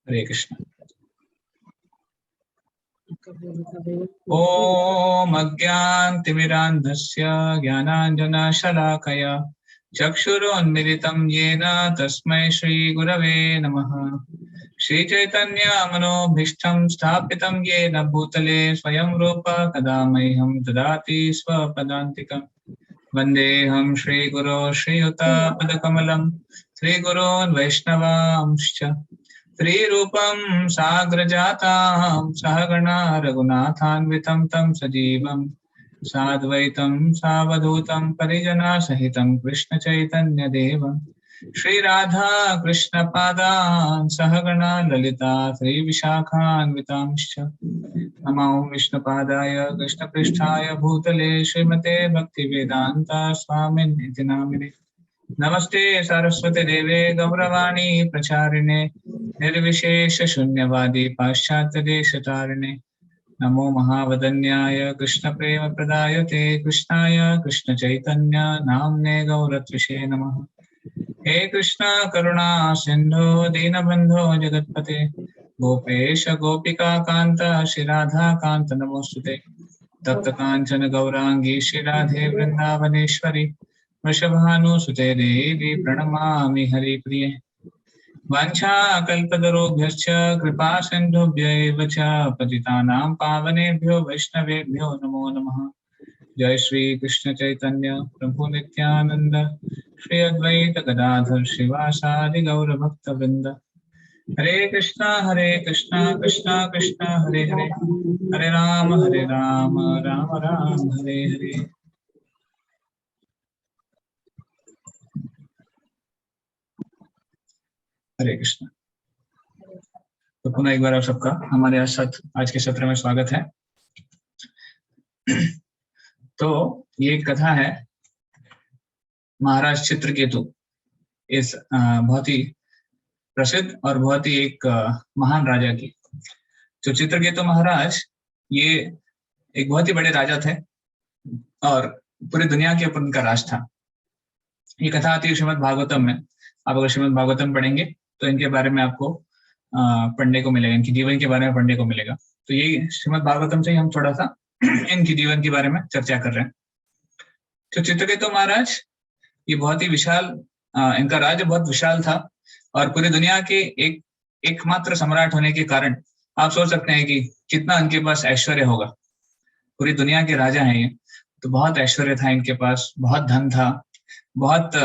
हरे कृष्ण। ओम अज्ञानतिमिरान्धस्य ज्ञानाञ्जनशलाकया चक्षुरुन्मिलितं येन तस्मै श्रीगुरवे नमः। श्रीचैतन्यमनोभीष्टं स्थापितं येन भूतले स्वयं रूप कदा मह्यं ददाति स्वपदान्तिकम्। वन्देऽहं श्रीगुरो श्रीयुतापदकमलं श्रीगुरोन् वैष्णवांश्च श्रीरूपं साग्रजातां सहगणा रघुनाथान्वितं तं सजीवं साद्वैतं सावधूतं परिजनसहितं कृष्णचैतन्यदेवं श्रीराधा कृष्णपादान् सहगणा ललिता श्रीविशाखान्वितांश्च नमो विष्णुपादाय कृष्णपृष्ठाय भूतले श्रीमते भक्तिवेदान्ता स्वामिनिति नामिने। नमस्ते सरस्वती देवे गौरवाणी प्रचारिणे निर्विशेष शून्यवादी पाश्चात्य देशतारिणे। नमो महावदन्याय कृष्ण प्रेम प्रदायते कृष्णाय कृष्ण चैतन्य नाम्ने गौरत्विषे नमः। हे कृष्ण करुणा सिंधु दीनबंधो जगत्पते गोपेश गोपिका कांत श्री राधा कांत नमोस्तुते। तप्त कांचन गौरांगी श्री राधे वृंदावनेश्वरी वृषभानुसुते देवी प्रणमामि हरिप्रिये। वाञ्छाकल्पतरुभ्यश्च कृपा सिन्धुभ्यैव च पतितानां पावनेभ्यो वैष्णवेभ्यो नमो नमः। जय श्री कृष्ण चैतन्य प्रभु नित्यानंद श्री अद्वैत गदाधर श्रीवासादि गौर भक्त वृंद। हरे कृष्णा कृष्णा कृष्णा हरे हरे, हरे राम राम राम हरे हरे। हरे कृष्ण। तो पुनः एक बार आप सबका हमारे आज के सत्र में स्वागत है। तो ये कथा है महाराज चित्रकेतु, इस बहुत ही प्रसिद्ध और बहुत ही एक महान राजा की। जो चित्रकेतु महाराज ये एक बहुत ही बड़े राजा थे और पूरी दुनिया के ऊपर उनका राज था। ये कथा आती है श्रीमद् भागवतम में। आप अगर श्रीमद् भागवतम पढ़ेंगे तो इनके बारे में आपको पढ़ने को मिलेगा, इनकी जीवन के बारे में पढ़ने को मिलेगा। तो ये श्रीमद् भागवतम से ही हम थोड़ा सा इनकी जीवन के बारे में चर्चा कर रहे हैं। तो चित्रकेतु महाराज ये बहुत ही विशाल, इनका राज्य बहुत विशाल था और पूरी दुनिया के एकमात्र सम्राट होने के कारण आप सोच सकते हैं कि कितना इनके पास ऐश्वर्य होगा। पूरी दुनिया के राजा हैं ये, तो बहुत ऐश्वर्य था इनके पास, बहुत धन था, बहुत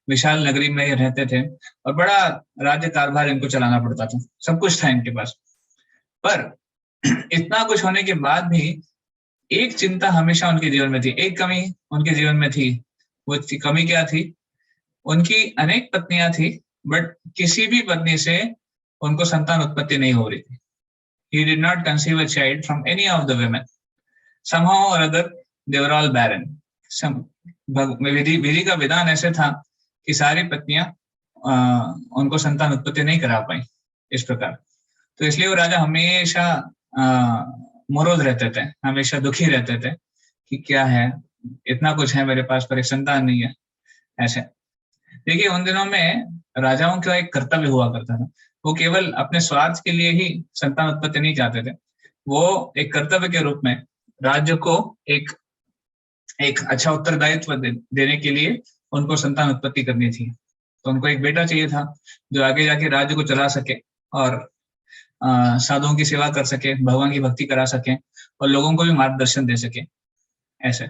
विशाल नगरी में ये रहते थे और बड़ा राज्य कारभार इनको चलाना पड़ता था। सब कुछ था इनके पास। पर इतना कुछ होने के बाद भी एक चिंता हमेशा उनके जीवन में थी, एक कमी उनके जीवन में थी। वो कमी क्या थी? उनकी अनेक पत्नियां थी, बट किसी भी पत्नी से उनको संतान उत्पत्ति नहीं हो रही थी। He did not conceive a child from any of the women. Somehow or other, they were all barren. विधि का विधान ऐसे था कि सारी पत्नियां उनको संतान उत्पत्ति नहीं करा पाई इस प्रकार। तो इसलिए वो राजा हमेशा मोरोज रहते थे, हमेशा दुखी रहते थे कि क्या है, इतना कुछ है मेरे पास पर एक संतान नहीं है। ऐसे देखिए, उन दिनों में राजाओं का एक कर्तव्य हुआ करता था। वो केवल अपने स्वार्थ के लिए ही संतान उत्पत्ति नहीं चाहते थे। वो एक कर्तव्य के रूप में राज्य को एक अच्छा उत्तरदायित्व देने के लिए उनको संतान उत्पत्ति करनी थी। तो उनको एक बेटा चाहिए था जो आगे जाके राज्य को चला सके और साधुओं की सेवा कर सके, भगवान की भक्ति करा सके और लोगों को भी मार्गदर्शन दे सके। ऐसे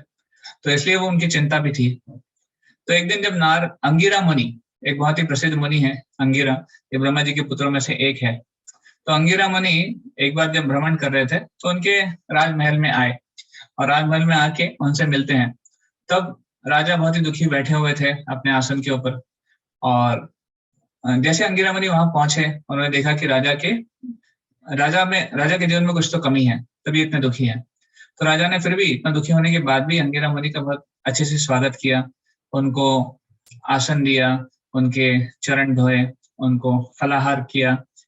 तो इसलिए वो उनकी चिंता भी थी। तो एक दिन जब अंगिरा मुनि, एक बहुत ही प्रसिद्ध मुनि है अंगिरा, ये ब्रह्मा जी के पुत्रों में से एक है। तो अंगिरा मुनि एक बार जब भ्रमण कर रहे थे तो उनके राजमहल में आए और राजमहल में आके उनसे मिलते हैं। तब राजा बहुत ही दुखी बैठे हुए थे अपने आसन के ऊपर और जैसे अंगिरा मुनि वहां पहुंचे, उन्होंने देखा कि राजा के जीवन में कुछ तो कमी है, तभी इतने दुखी है। तो राजा ने फिर भी इतना दुखी होने के बाद भी अंगिरा मुनि का बहुत अच्छे से स्वागत किया, उनको आसन दिया, उनके चरण धोए, उनको फलाहार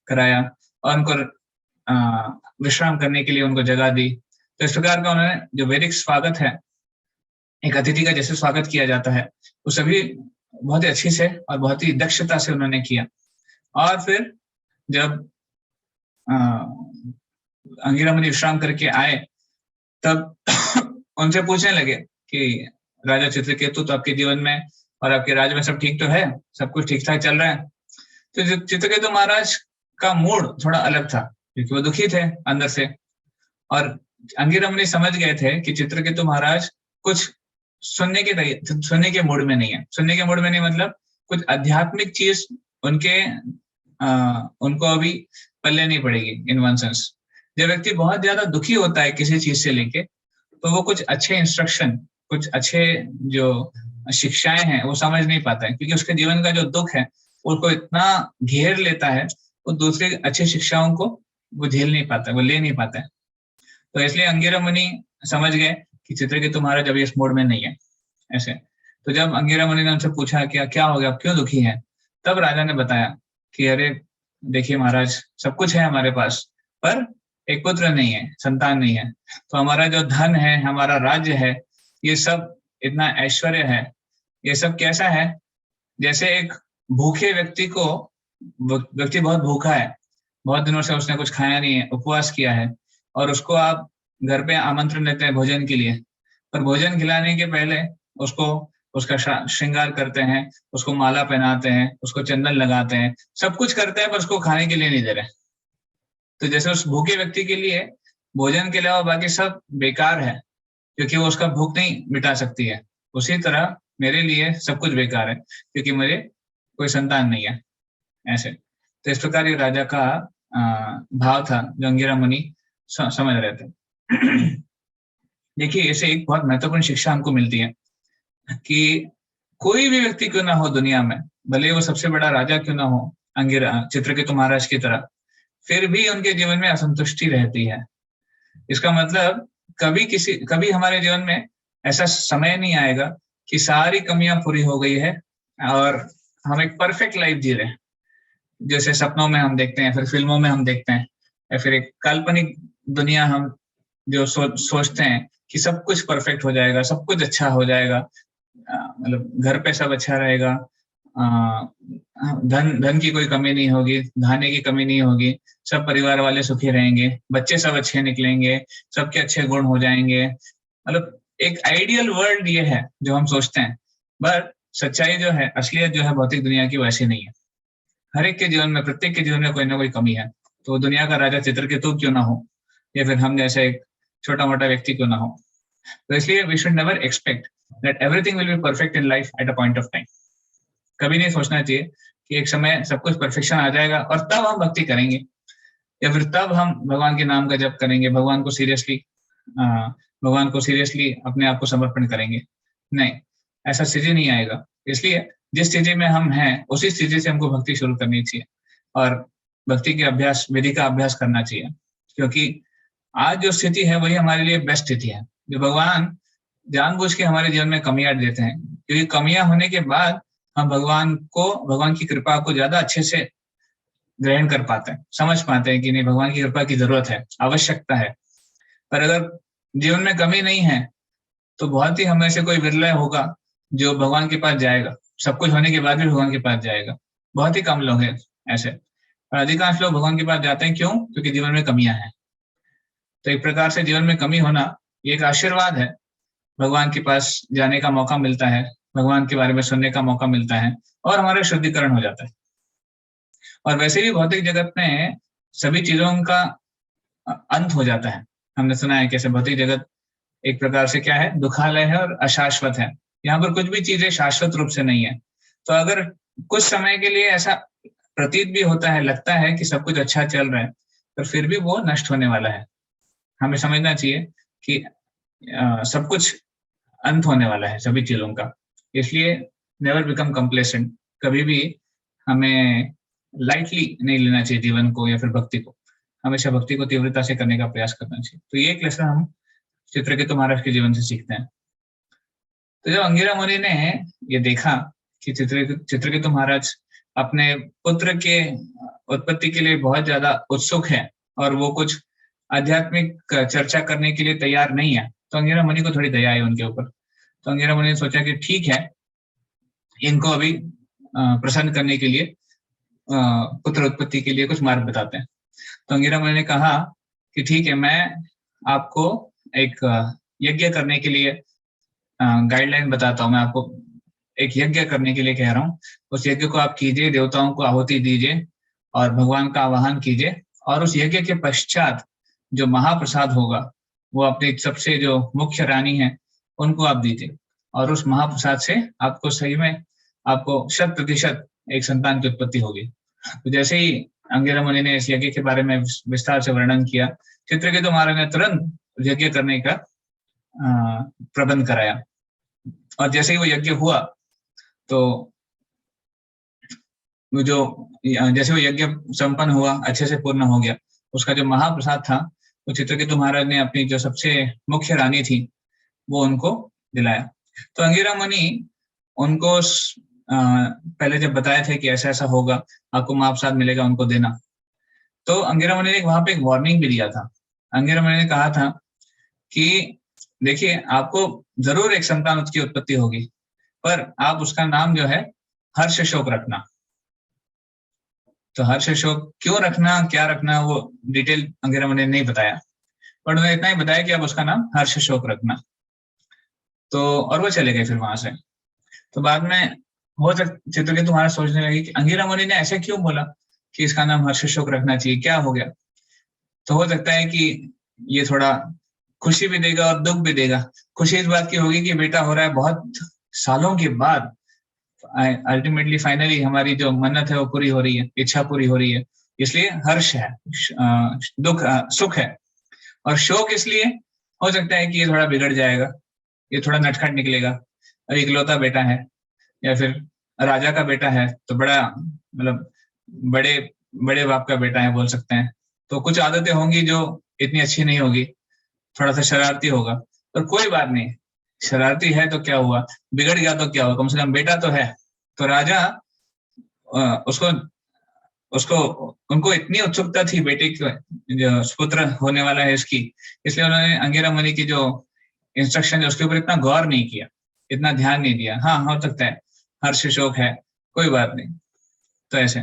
कराया और उनको विश्राम करने के लिए उनको जगह दी। तो इस प्रकार का उन्होंने जो वैदिक स्वागत है, एक अतिथि का जैसे स्वागत किया जाता है, वो सभी बहुत ही अच्छी से और बहुत ही दक्षता से उन्होंने किया। और फिर जब अंगिरा मुनि विश्राम करके आए तब उनसे पूछने लगे कि राजा चित्रकेतु, तो आपके जीवन में और आपके राज्य में सब ठीक तो है, सब कुछ ठीक ठाक चल रहा है? तो चित्रकेतु महाराज का मूड थोड़ा अलग था, क्योंकि वो दुखी थे अंदर से, और अंगिरा मुनि समझ गए थे कि चित्रकेतु महाराज कुछ सुनने के मूड में नहीं है। सुनने के मूड में नहीं मतलब कुछ आध्यात्मिक चीज उनको अभी पल्ले नहीं पड़ेगी इन वन सेंस। जब व्यक्ति बहुत ज्यादा दुखी होता है किसी चीज से लेके, तो वो कुछ अच्छे इंस्ट्रक्शन, कुछ अच्छे जो शिक्षाएं हैं वो समझ नहीं पाता है, क्योंकि उसके जीवन का जो दुख है उसको इतना घेर लेता है, वो दूसरी अच्छी शिक्षाओं को वो झेल नहीं पाता है, वो ले नहीं पाता है। तो इसलिए अंगिरा मुनि समझ गए कि चित्रकेतु महाराज अभी इस मोड में नहीं है ऐसे। तो जब अंगिरा मुनि ने उनसे पूछा कि क्या हो गया, आप क्यों दुखी हैं, तब राजा ने बताया कि अरे देखिए महाराज, सब कुछ है हमारे पास, पर एक पुत्र नहीं है, संतान नहीं है। तो हमारा जो धन है, हमारा राज्य है, ये सब इतना ऐश्वर्य है, ये सब कैसा है, जैसे एक भूखे व्यक्ति को, व्यक्ति बहुत भूखा है, बहुत दिनों से उसने कुछ खाया नहीं है, उपवास किया है, और उसको आप घर पे आमंत्रण देते हैं भोजन के लिए, पर भोजन खिलाने के पहले उसको उसका श्रृंगार करते हैं, उसको माला पहनाते हैं, उसको चंदन लगाते हैं, सब कुछ करते हैं, पर उसको खाने के लिए नहीं दे रहे। तो जैसे उस भूखे व्यक्ति के लिए भोजन के अलावा बाकी सब बेकार है, क्योंकि वो उसका भूख नहीं मिटा सकती है, उसी तरह मेरे लिए सब कुछ बेकार है, क्योंकि मुझे कोई संतान नहीं है ऐसे। तो इस प्रकार ये राजा का भाव था जो अंगिरा मुनि समझ रहे थे। देखिए, इसे एक बहुत महत्वपूर्ण शिक्षा हमको मिलती है कि कोई भी व्यक्ति क्यों ना हो दुनिया में, भले वो सबसे बड़ा राजा क्यों ना हो, अंगिरा चित्रकेतु महाराज की तरह, फिर भी उनके जीवन में असंतुष्टि रहती है। इसका मतलब कभी हमारे जीवन में ऐसा समय नहीं आएगा कि सारी कमियां पूरी हो गई है और हम एक परफेक्ट लाइफ जी रहे हैं, जैसे सपनों में हम देखते हैं, फिर फिल्मों में हम देखते हैं, या फिर एक काल्पनिक दुनिया हम जो सोचते हैं कि सब कुछ परफेक्ट हो जाएगा, सब कुछ अच्छा हो जाएगा, मतलब घर पे सब अच्छा रहेगा, धन की कोई कमी नहीं होगी, खाने की कमी नहीं होगी, सब परिवार वाले सुखी रहेंगे, बच्चे सब अच्छे निकलेंगे, सबके अच्छे गुण हो जाएंगे। मतलब एक आइडियल वर्ल्ड ये है जो हम सोचते हैं, बट सच्चाई जो है, असलियत जो है भौतिक दुनिया की, वैसी नहीं है। हर एक के जीवन में, प्रत्येक के जीवन में कोई ना कोई कमी है। तो दुनिया का राजा चित्रकेतु क्यों ना हो, या फिर हम जैसे एक छोटा मोटा व्यक्ति क्यों ना हो। तो इसलिए we should never expect that everything will be perfect in life at a point of time. कभी नहीं सोचना चाहिए कि एक समय सब कुछ परफेक्शन आ जाएगा और तब हम भक्ति करेंगे, या फिर तब हम भगवान के नाम का जप करेंगे, भगवान को सीरियसली अपने आप को समर्पण करेंगे। नहीं, ऐसा स्थिति नहीं आएगा। इसलिए जिस स्थिति में हम हैं उसी स्थिति से हमको भक्ति शुरू करनी चाहिए और भक्ति के अभ्यास, विधि का अभ्यास करना चाहिए, क्योंकि आज जो स्थिति है वही हमारे लिए बेस्ट स्थिति है। जो भगवान जानबूझ के हमारे जीवन में कमियां देते हैं, क्योंकि कमियां होने के बाद हम भगवान की कृपा को ज्यादा अच्छे से ग्रहण कर पाते हैं, समझ पाते हैं कि नहीं, भगवान की कृपा की जरूरत है, आवश्यकता है। पर अगर जीवन में कमी नहीं है तो बहुत ही हमें से कोई विरला होगा जो भगवान के पास जाएगा, सब कुछ होने के बाद भी भगवान के पास जाएगा। बहुत ही कम लोग हैं ऐसे, और अधिकांश लोग भगवान के पास जाते हैं। क्यों? क्योंकि जीवन में कमियां हैं। तो एक प्रकार से जीवन में कमी होना ये एक आशीर्वाद है, भगवान के पास जाने का मौका मिलता है, भगवान के बारे में सुनने का मौका मिलता है, और हमारा शुद्धिकरण हो जाता है। और वैसे भी भौतिक जगत में सभी चीजों का अंत हो जाता है। हमने सुना है कैसे भौतिक जगत एक प्रकार से क्या है, दुखालय है और अशाश्वत है। यहाँ पर कुछ भी चीजें शाश्वत रूप से नहीं है। तो अगर कुछ समय के लिए ऐसा प्रतीत भी होता है, लगता है कि सब कुछ अच्छा चल रहा है, पर फिर भी वो नष्ट होने वाला है। हमें समझना चाहिए कि सब कुछ अंत होने वाला है सभी चीजों का। इसलिए नेवर बिकम कंप्लेसेंट, कभी भी हमें लाइटली नहीं लेना चाहिए जीवन को या फिर भक्ति को। हमेशा भक्ति को तीव्रता से करने का प्रयास करना चाहिए। तो ये एक लेसन हम चित्रकेतु महाराज के जीवन से सीखते हैं। तो जब अंगिरा मुनि ने ये देखा कि चित्रकेतु महाराज अपने पुत्र के उत्पत्ति के लिए बहुत ज्यादा उत्सुक है और वो कुछ आध्यात्मिक चर्चा करने के लिए तैयार नहीं है, तो अंगिरा मुनि को थोड़ी दया आई उनके ऊपर। तो अंगिरा मुनि ने सोचा कि ठीक है, इनको अभी प्रसन्न करने के लिए पुत्र उत्पत्ति के लिए कुछ मार्ग बताते हैं। तो अंगिरा मुनि ने कहा कि ठीक है, मैं आपको एक यज्ञ करने के लिए गाइडलाइन बताता हूँ। मैं आपको एक यज्ञ करने के लिए कह रहा हूँ। उस यज्ञ को आप कीजिए, देवताओं को आहुति दीजिए और भगवान का आवाहन कीजिए, और उस यज्ञ के पश्चात जो महाप्रसाद होगा वो अपनी सबसे जो मुख्य रानी है उनको आप दीजिए, और उस महाप्रसाद से आपको सही में आपको 100% एक संतान की उत्पत्ति होगी। तो जैसे ही अंगिरा मुनि ने इस यज्ञ के बारे में विस्तार से वर्णन किया, चित्रकेतु महाराज ने तुरंत यज्ञ करने का प्रबंध कराया। और जैसे ही वो यज्ञ हुआ तो जैसे वो यज्ञ संपन्न हुआ, अच्छे से पूर्ण हो गया, उसका जो महाप्रसाद था वो चित्रकेतु महाराज ने अपनी जो सबसे मुख्य रानी थी वो उनको दिलाया। तो अंगिरा मुनि उनको पहले जब बताए थे कि ऐसा ऐसा होगा, आपको महाप्रसाद मिलेगा, उनको देना, तो अंगिरा मुनि ने वहां पे एक वार्निंग भी दिया था। अंगिरा मुनि ने कहा था कि देखिए, आपको जरूर एक संतान की उत्पत्ति होगी, पर आप उसका नाम जो है हर्ष शोक रखना। तो हर्ष शोक क्यों रखना, क्या रखना, वो डिटेल अंगिरा मुनि ने नहीं बताया, पर उन्होंने इतना ही बताया कि आप उसका नाम हर्ष शोक रखना। तो और वो चले गए फिर वहां से। तो बाद में हो सकता चित्रकेतु तुम्हारा सोचने लगी कि अंगिरा मुनि ने ऐसे क्यों बोला कि इसका नाम हर्ष शोक रखना चाहिए, क्या हो गया। तो हो सकता है कि ये थोड़ा खुशी भी देगा और दुख भी देगा। खुशी इस बात की होगी कि बेटा हो रहा है, बहुत सालों के बाद अल्टीमेटली फाइनली हमारी जो मन्नत है वो पूरी हो रही है, इच्छा पूरी हो रही है, इसलिए हर्ष है, दुख सुख है। और शोक इसलिए हो सकता है कि ये थोड़ा बिगड़ जाएगा, ये थोड़ा नटखट निकलेगा, और इकलौता बेटा है या फिर राजा का बेटा है, तो बड़ा मतलब बड़े बड़े बाप का बेटा है बोल सकते हैं, तो कुछ आदतें होंगी जो इतनी अच्छी नहीं होगी, थोड़ा सा शरारती होगा। पर कोई बात नहीं, शरारती है तो क्या हुआ, बिगड़ गया तो क्या हुआ, कम से कम बेटा तो है। तो राजा उसको उसको उनको इतनी उत्सुकता थी बेटे की, जो पुत्र होने वाला है इसकी, इसलिए उन्होंने अंगिरा मुनि की जो इंस्ट्रक्शन है उसके ऊपर इतना गौर नहीं किया, इतना ध्यान नहीं दिया। हाँ, हो सकता है हर्ष शोक है, कोई बात नहीं। तो ऐसे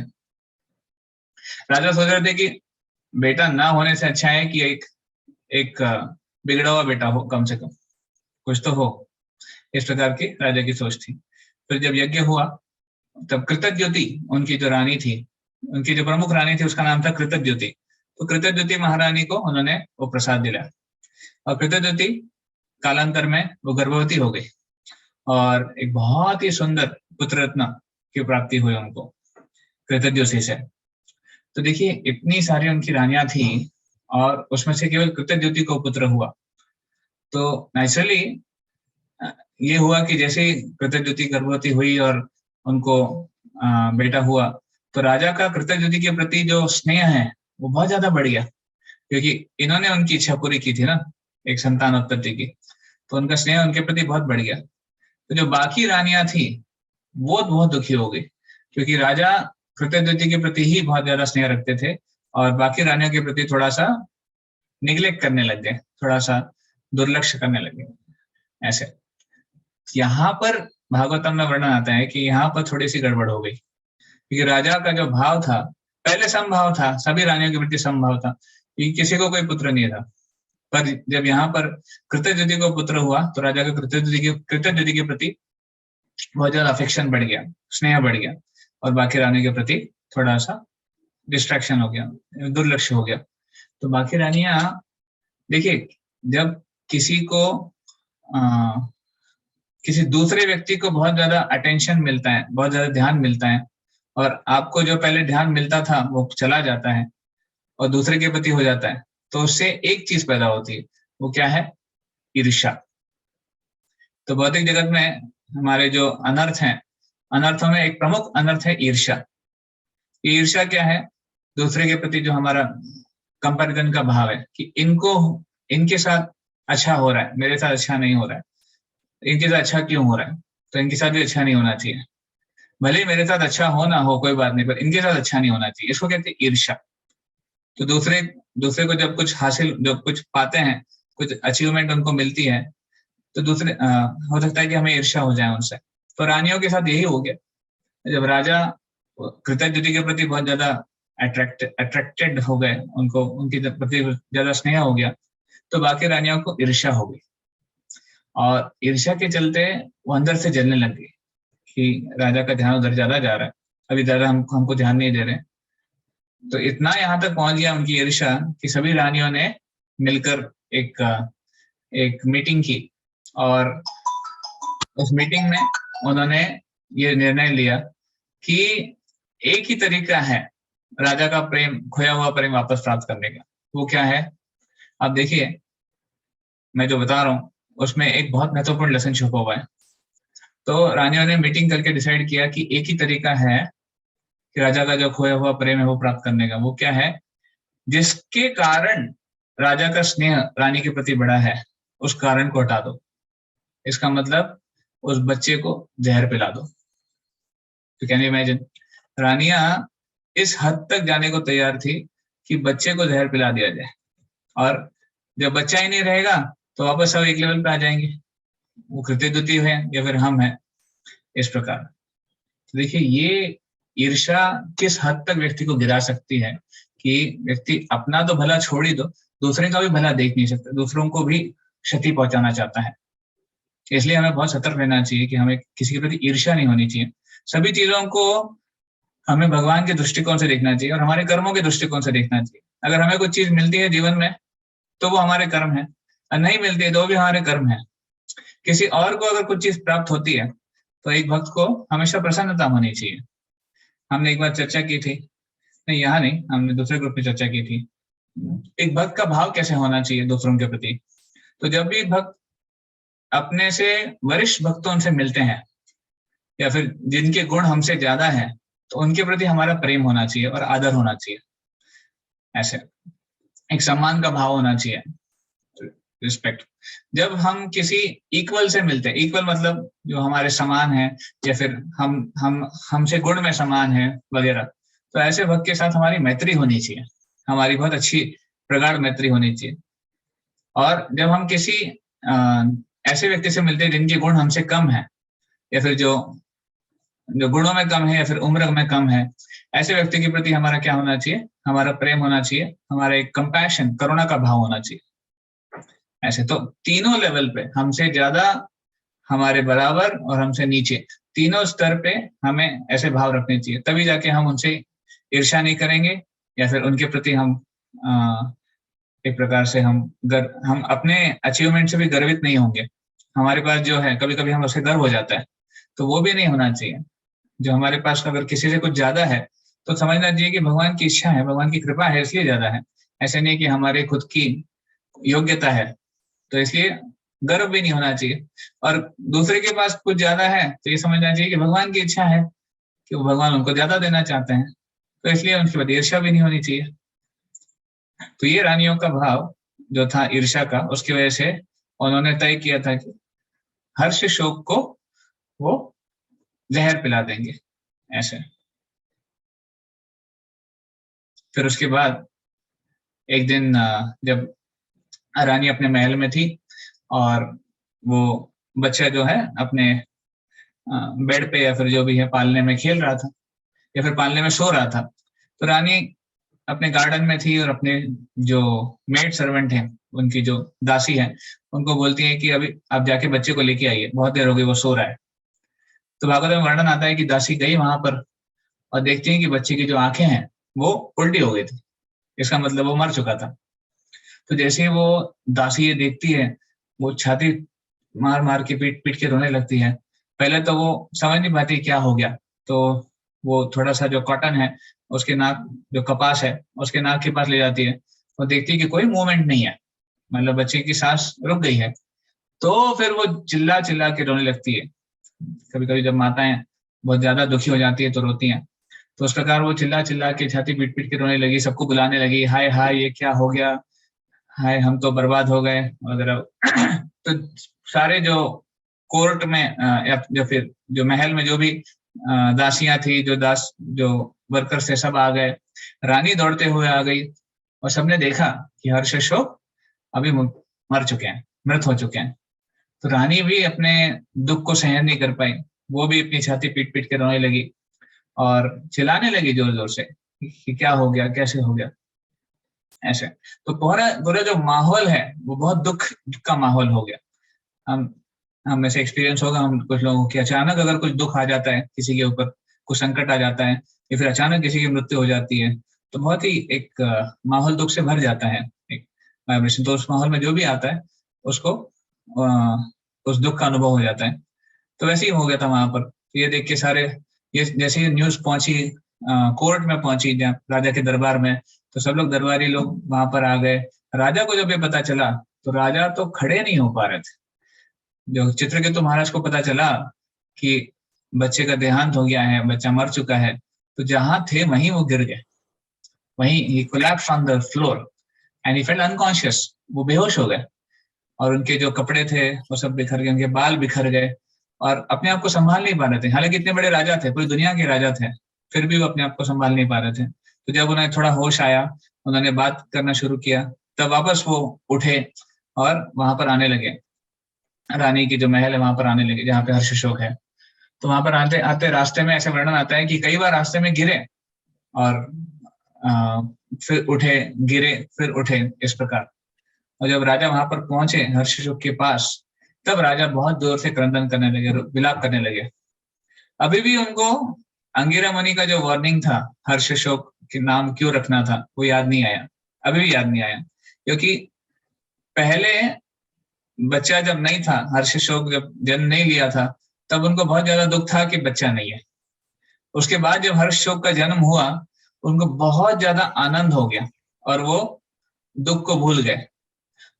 राजा सोच रहे थे कि बेटा ना होने से अच्छा है कि एक बिगड़ा हुआ बेटा हो, कम से कम कुछ तो हो, इस प्रकार की राजा की सोच थी। फिर जब यज्ञ हुआ तब कृतज्योति उनकी जो रानी थी, उनकी जो प्रमुख रानी थी, उसका नाम था कृतज्योति। तो कृतज्योति महारानी को उन्होंने वो प्रसाद दिलाया, और कृतज्योति कालांतर में वो गर्भवती हो गई और एक बहुत ही सुंदर पुत्र रत्न की प्राप्ति हुई उनको कृतज्योति से। तो देखिए, इतनी सारी उनकी रानियां थी और उसमें से केवल कृतज्योति को पुत्र हुआ। तो नेचुरली ये हुआ कि जैसे ही कृतज्योति गर्भवती हुई और उनको बेटा हुआ, तो राजा का कृतज्योति के प्रति जो स्नेह है वो बहुत ज्यादा बढ़ गया, क्योंकि इन्होंने उनकी इच्छा पूरी की थी ना, एक संतान उत्पत्ति की, तो उनका स्नेह उनके प्रति बहुत बढ़ गया। तो जो बाकी रानियां थी वो बहुत दुखी हो गई, क्योंकि राजा कृतज्योति के प्रति ही बहुत ज्यादा स्नेह रखते थे और बाकी रानियों के प्रति थोड़ा सा निग्लेक्ट करने लग गए, थोड़ा सा दुर्लक्ष्य करने लगे। ऐसे यहाँ पर भागवतम में वर्णन आता है कि यहाँ पर थोड़ी सी गड़बड़ हो गई, क्योंकि राजा का जो भाव था, पहले समभाव था, सभी रानियों के प्रति समभाव था, कि किसी को कोई पुत्र नहीं था। पर जब यहाँ पर कृतज्योति को पुत्र हुआ तो राजा का कृतज्योति के प्रति बहुत ज्यादा अफेक्शन बढ़ गया, स्नेह बढ़ गया, और बाकी रानियों के प्रति थोड़ा सा डिस्ट्रैक्शन हो गया, दुर्लक्ष्य हो गया। तो बाकी रानियां, देखिए, जब किसी को किसी दूसरे व्यक्ति को बहुत ज्यादा अटेंशन मिलता है, बहुत ज्यादा ध्यान मिलता है, और आपको जो पहले ध्यान मिलता था वो चला जाता है और दूसरे के प्रति हो जाता है, तो उससे एक चीज पैदा होती है, वो क्या है? ईर्ष्या। तो भौतिक जगत में हमारे जो अनर्थ हैं, अनर्थों में एक प्रमुख अनर्थ है ईर्ष्या। ईर्ष्या क्या है? दूसरे के प्रति जो हमारा कंपैरिजन का भाव है कि इनके साथ अच्छा हो रहा है, मेरे साथ अच्छा नहीं हो रहा है, इनके साथ अच्छा क्यों हो रहा है, तो इनके साथ भी अच्छा नहीं होना चाहिए, भले मेरे साथ अच्छा हो ना हो कोई बात नहीं, पर इनके साथ अच्छा नहीं होना चाहिए, इसको कहते हैं ईर्ष्या। तो दूसरे को जब कुछ पाते हैं, कुछ अचीवमेंट उनको मिलती है, तो दूसरे हो सकता है कि हमें ईर्ष्या हो जाए उनसे। तो रानियों के साथ यही हो गया। जब राजा कृतज्ञता के प्रति बहुत ज्यादा अट्रैक्टेड हो गए, उनको उनके प्रति ज्यादा स्नेह हो गया, तो बाकी रानियों को ईर्ष्या हो गई, और ईर्ष्या के चलते वो अंदर से जलने लग गई कि राजा का ध्यान उधर ज्यादा जा रहा है, अभी ज्यादा हमको ध्यान नहीं दे रहे। तो इतना यहाँ तक पहुंच गया उनकी ईर्ष्या कि सभी रानियों ने मिलकर एक मीटिंग की, और उस मीटिंग में उन्होंने ये निर्णय लिया कि एक ही तरीका है राजा का प्रेम, खोया हुआ प्रेम वापस प्राप्त करने का। वो क्या है? आप देखिए, मैं जो बता रहा हूँ उसमें एक बहुत महत्वपूर्ण लेसन छुपा हुआ है। तो रानियों ने मीटिंग करके डिसाइड किया कि एक ही तरीका है कि राजा का जो खोया हुआ प्रेम है वो प्राप्त करने का। वो क्या है? जिसके कारण राजा का स्नेह रानी के प्रति बढ़ा है, उस कारण को हटा दो। इसका मतलब उस बच्चे को जहर पिला दो। तो कैन यू इमेजिन, रानियां इस हद तक जाने को तैयार थी कि बच्चे को जहर पिला दिया जाए, और जब बच्चा ही नहीं रहेगा तो वापस सब एक लेवल पे आ जाएंगे, वो कृत्यद्युति है या फिर हम है, इस प्रकार। तो देखिए, ये ईर्ष्या किस हद तक व्यक्ति को गिरा सकती है कि व्यक्ति अपना तो भला छोड़ ही दो, दूसरे का भी भला देख नहीं सकता, दूसरों को भी क्षति पहुंचाना चाहता है। इसलिए हमें बहुत सतर्क रहना चाहिए कि हमें किसी के प्रति ईर्ष्या नहीं होनी चाहिए। सभी चीजों को हमें भगवान के दृष्टिकोण से देखना चाहिए और हमारे कर्मों के दृष्टिकोण से देखना चाहिए। अगर हमें कुछ चीज मिलती है जीवन में तो वो हमारे कर्म है, और नहीं मिलती है तो भी हमारे कर्म है। किसी और को अगर कुछ चीज प्राप्त होती है तो एक भक्त को हमेशा प्रसन्नता होनी चाहिए। हमने एक बार चर्चा की थी, नहीं यहाँ नहीं, हमने दूसरे ग्रुप में चर्चा की थी, एक भक्त का भाव कैसे होना चाहिए दूसरों के प्रति। तो जब भी भक्त अपने से वरिष्ठ भक्तों से मिलते हैं या फिर जिनके गुण हमसे ज्यादा हैं, तो उनके प्रति हमारा प्रेम होना चाहिए और आदर होना चाहिए। ऐसे एक सम्मान का भाव होना चाहिए, रिस्पेक्ट। जब हम किसी इक्वल से मिलते हैं, इक्वल मतलब जो हमारे समान है या फिर हमसे गुण में समान है वगैरह, तो ऐसे भक्त के साथ हमारी मैत्री होनी चाहिए, हमारी बहुत अच्छी प्रगाढ़ मैत्री होनी चाहिए। और जब हम किसी ऐसे व्यक्ति से मिलते हैं जिनके गुण हमसे कम है या फिर जो गुणों में कम है या फिर उम्र में कम है, ऐसे व्यक्ति के प्रति हमारा क्या होना चाहिए? हमारा प्रेम होना चाहिए, हमारा एक कंपैशन, करुणा का भाव होना चाहिए। ऐसे तो तीनों लेवल पे, हमसे ज्यादा, हमारे बराबर और हमसे नीचे, तीनों स्तर पे हमें ऐसे भाव रखने चाहिए, तभी जाके हम उनसे ईर्ष्या नहीं करेंगे या फिर उनके प्रति हम एक प्रकार से हम अपने अचीवमेंट से भी गर्वित नहीं होंगे। हमारे पास जो है कभी कभी हम उससे गर्व हो जाता है, तो वो भी नहीं होना चाहिए। जो हमारे पास अगर किसी से कुछ ज्यादा है तो समझना चाहिए कि भगवान की इच्छा है, भगवान की कृपा है, इसलिए ज्यादा है। ऐसे नहीं कि हमारे खुद की योग्यता है, तो इसलिए गर्व भी नहीं होना चाहिए। और दूसरे के पास कुछ ज्यादा है तो ये समझना चाहिए कि भगवान की इच्छा है कि वो भगवान उनको ज्यादा देना चाहते हैं, तो इसलिए उनकी प्रति ईर्ष्या भी नहीं होनी चाहिए। तो ये रानियों का भाव जो था ईर्ष्या का, उसकी वजह से उन्होंने तय किया था कि हर्ष शोक को वो जहर पिला देंगे। ऐसे फिर उसके बाद एक दिन जब रानी अपने महल में थी और वो बच्चा जो है अपने बेड पे या फिर जो भी है पालने में खेल रहा था या फिर पालने में सो रहा था, तो रानी अपने गार्डन में थी और अपने जो मेड सर्वेंट हैं, उनकी जो दासी है, उनको बोलती है कि अभी आप जाके बच्चे को लेके आइए, बहुत देर हो गई, वो सो रहा है। तो भागवत में वर्णन आता है कि दासी गई वहां पर और देखती है कि बच्चे की जो आंखें हैं वो उल्टी हो गई थी, इसका मतलब वो मर चुका था। तो जैसे ही वो दासी ये देखती है, वो छाती मार मार के पीट पीट के रोने लगती है। पहले तो वो समझ नहीं पाती क्या हो गया, तो वो थोड़ा सा जो कॉटन है उसके नाक, जो कपास है उसके नाक के पास ले जाती है, वो देखती है कि कोई मूवमेंट नहीं है, मतलब बच्चे की सांस रुक गई है। तो फिर वो चिल्ला चिल्ला के रोने लगती है। कभी कभी जब माताएं बहुत ज्यादा दुखी हो जाती है तो रोती हैं, तो उस प्रकार वो चिल्ला चिल्ला के छाती पीट पीट के रोने लगी, सबको बुलाने लगी, हाय हाय ये क्या हो गया, हाय हम तो बर्बाद हो गए वगैरह। तो सारे जो कोर्ट में या फिर जो महल में जो भी दासियां थी, जो वर्कर्स थे, सब आ गए। रानी दौड़ते हुए आ गई और सबने देखा कि हर्ष शोक अभी मर चुके हैं, मृत हो चुके हैं। तो रानी भी अपने दुख को सहन नहीं कर पाई, वो भी अपनी छाती पीट पीट के रोने लगी और चिल्लाने लगी जोर जोर से कि क्या हो गया, कैसे हो गया, ऐसे। तो पूरा पूरा जो माहौल है वो बहुत दुख का माहौल हो गया। हम हम ऐसे एक्सपीरियंस होगा हम कुछ लोगों की, अचानक अगर कुछ दुख आ जाता है किसी के ऊपर, कुछ संकट आ जाता है या फिर अचानक किसी की मृत्यु हो जाती है, तो बहुत ही एक माहौल दुख से भर जाता है, एक वाइब्रेशन। तो उस माहौल में जो भी आता है उसको उस दुख का अनुभव हो जाता है। तो वैसे ही हो गया था वहां पर। तो ये देख के सारे, ये जैसे ही न्यूज पहुंची, कोर्ट में पहुंची राजा के दरबार में, तो सब लोग दरबारी लोग वहां पर आ गए। राजा को जब ये पता चला तो राजा तो खड़े नहीं हो पा रहे थे। जो चित्रकेतु महाराज को पता चला कि बच्चे का देहांत हो गया है, बच्चा मर चुका है, तो जहां थे वहीं वो गिर गए, वहीं ही collapse on the floor and he felt unconscious. वो बेहोश हो गए और उनके जो कपड़े थे वो सब बिखर गए, उनके बाल बिखर गए और अपने आप को संभाल नहीं पा रहे थे। हालांकि इतने बड़े राजा थे, पूरी दुनिया के राजा थे, फिर भी वो अपने आप को संभाल नहीं पा रहे थे। तो जब उन्हें थोड़ा होश आया, उन्होंने बात करना शुरू किया, तब वापस वो उठे और वहां पर आने लगे, रानी की जो महल है वहां पर आने लगे जहाँ पे हर्षशोक है। तो वहां पर आते आते रास्ते में ऐसे वर्णन आता है कि कई बार रास्ते में गिरे और आ, फिर उठे, गिरे फिर उठे, इस प्रकार। और जब राजा वहां पर पहुंचे हर्षशोक के पास, तब राजा बहुत जोर से क्रंदन करने लगे, विलाप करने लगे। अभी भी उनको अंगिरा मुनि का जो वार्निंग था हर्षशोक के नाम क्यों रखना था वो याद नहीं आया, अभी भी याद नहीं आया। क्योंकि पहले बच्चा जब नहीं था, हर्षशोक जब जन्म नहीं लिया था, तब उनको बहुत ज्यादा दुख था कि बच्चा नहीं है। उसके बाद जब हर्षशोक का जन्म हुआ, उनको बहुत ज्यादा आनंद हो गया और वो दुख को भूल गए।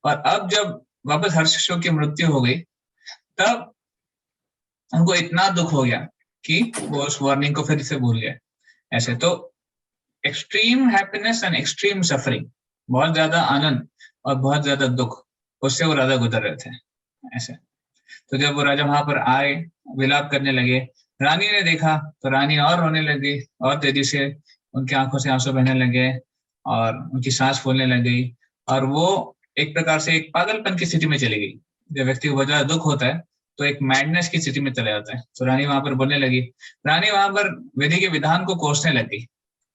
और अब जब वापस हर्षशोक की मृत्यु हो गई, तब उनको इतना दुख हो गया कि वो उस वार्निंग को फिर से भूल गए। ऐसे तो extreme happiness and extreme suffering, बहुत ज्यादा आनंद और बहुत ज्यादा दुख, उससे वो राजा गुजर रहे थे। ऐसे तो जब वो राजा वहां पर आए, विलाप करने लगे, रानी ने देखा तो रानी और रोने लगी और तेजी से उनकी आंखों से आंसू बहने लगे और उनकी सांस फूलने लग गई और वो एक प्रकार से एक पागलपन की स्थिति में चली गई। जब व्यक्ति को बहुत ज्यादा दुख होता है तो एक मैडनेस की स्थिति में चला जाता है। तो रानी वहां पर बोलने लगी, रानी वहां पर विधि के विधान को कोसने लगी।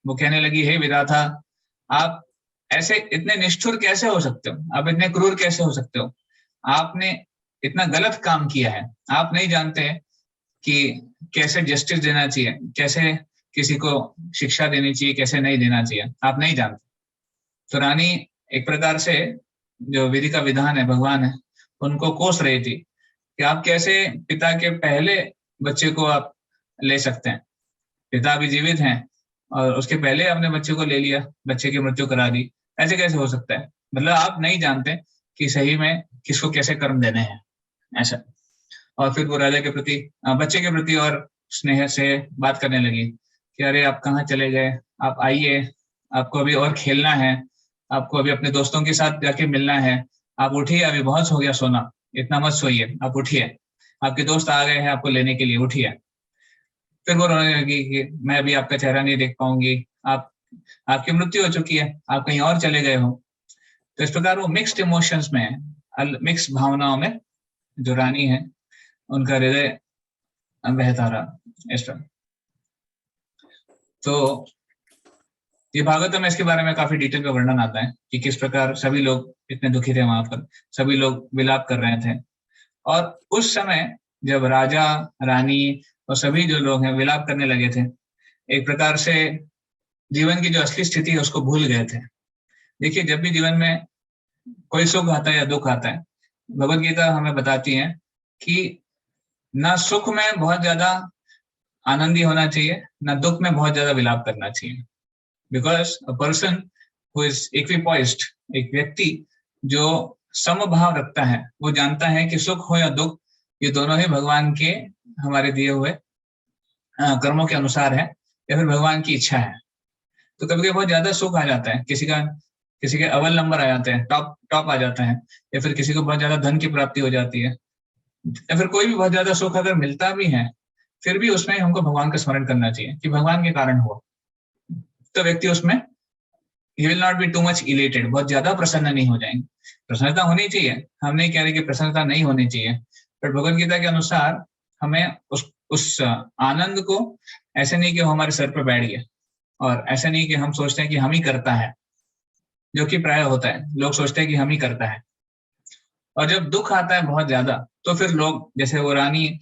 वो कहने लगी, हे विधाता, आप ऐसे इतने निष्ठुर कैसे हो सकते हो, आप इतने क्रूर कैसे हो सकते हो, आपने इतना गलत काम किया है। आप नहीं जानते कि कैसे जस्टिस देना चाहिए, कैसे किसी को शिक्षा देनी चाहिए, कैसे नहीं देना चाहिए, आप नहीं जानते। तो रानी एक प्रकार से जो विधि का विधान है, भगवान है, उनको कोस रही थी कि आप कैसे पिता के पहले बच्चे को आप ले सकते हैं, पिता भी जीवित हैं और उसके पहले आपने बच्चे को ले लिया, बच्चे की मृत्यु करा दी, ऐसे कैसे हो सकता है। मतलब आप नहीं जानते कि सही में किसको कैसे कर्म देने हैं, ऐसा। और फिर वो राजा के प्रति, बच्चे के प्रति और स्नेह से बात करने लगी कि अरे आप कहाँ चले गए, आप आइए, आपको अभी और खेलना है, आपको अभी अपने दोस्तों के साथ जाके मिलना है, आप उठिए, अभी बहुत हो गया सोना, इतना मत सोइए, आप उठिए, आपके दोस्त आ गए हैं आपको लेने के लिए, उठिए। फिर वो रोने लगी कि मैं अभी आपका चेहरा नहीं देख पाऊंगी, आप, आपकी मृत्यु हो चुकी है, आप कहीं और चले गए हो। तो इस प्रकार वो मिक्स्ड इमोशंस में है, मिक्स भावनाओं में जो रानी है उनका हृदय बहता रहा, इस तरह। तो ये भागवतम में इसके बारे में काफी डिटेल में वर्णन आता है कि किस प्रकार सभी लोग इतने दुखी थे वहां पर, सभी लोग विलाप कर रहे थे। और उस समय जब राजा, रानी और सभी जो लोग हैं विलाप करने लगे थे, एक प्रकार से जीवन की जो असली स्थिति है उसको भूल गए थे। देखिए, जब भी जीवन में कोई सुख आता है या दुख आता है, भगवत गीता हमें बताती है कि ना सुख में बहुत ज्यादा आनंदी होना चाहिए, ना दुख में बहुत ज्यादा विलाप करना चाहिए। Because a person who is equipoised, एक व्यक्ति जो समभाव रखता है, वो जानता है कि सुख हो या दुख, ये दोनों ही भगवान के, हमारे दिए हुए कर्मों के अनुसार है या फिर भगवान की इच्छा है। तो कभी कभी बहुत ज्यादा सुख आ जाता है, किसी के अव्वल नंबर आ जाते हैं, टॉप टॉप आ जाता है, या फिर किसी को बहुत ज्यादा धन की प्राप्ति हो जाती है, या फिर कोई भी बहुत ज्यादा सुख अगर मिलता भी है, फिर भी उसमें हमको भगवान का स्मरण करना चाहिए कि भगवान के कारण हुआ। तो व्यक्ति उसमें he will not be too much elated, बहुत ज्यादा प्रसन्न नहीं हो जाएंगे। प्रसन्नता होनी चाहिए, हम नहीं कह रहे कि प्रसन्नता नहीं होनी चाहिए, पर भगवद गीता के अनुसार हमें उस आनंद को ऐसे नहीं कि वो हमारे सर पर बैठ गया, और ऐसा नहीं कि हम सोचते हैं कि हम ही करता है, जो कि प्राय होता है, लोग सोचते हैं कि हम ही करता है। और जब दुख आता है बहुत ज्यादा, तो फिर लोग, जैसे वो रानी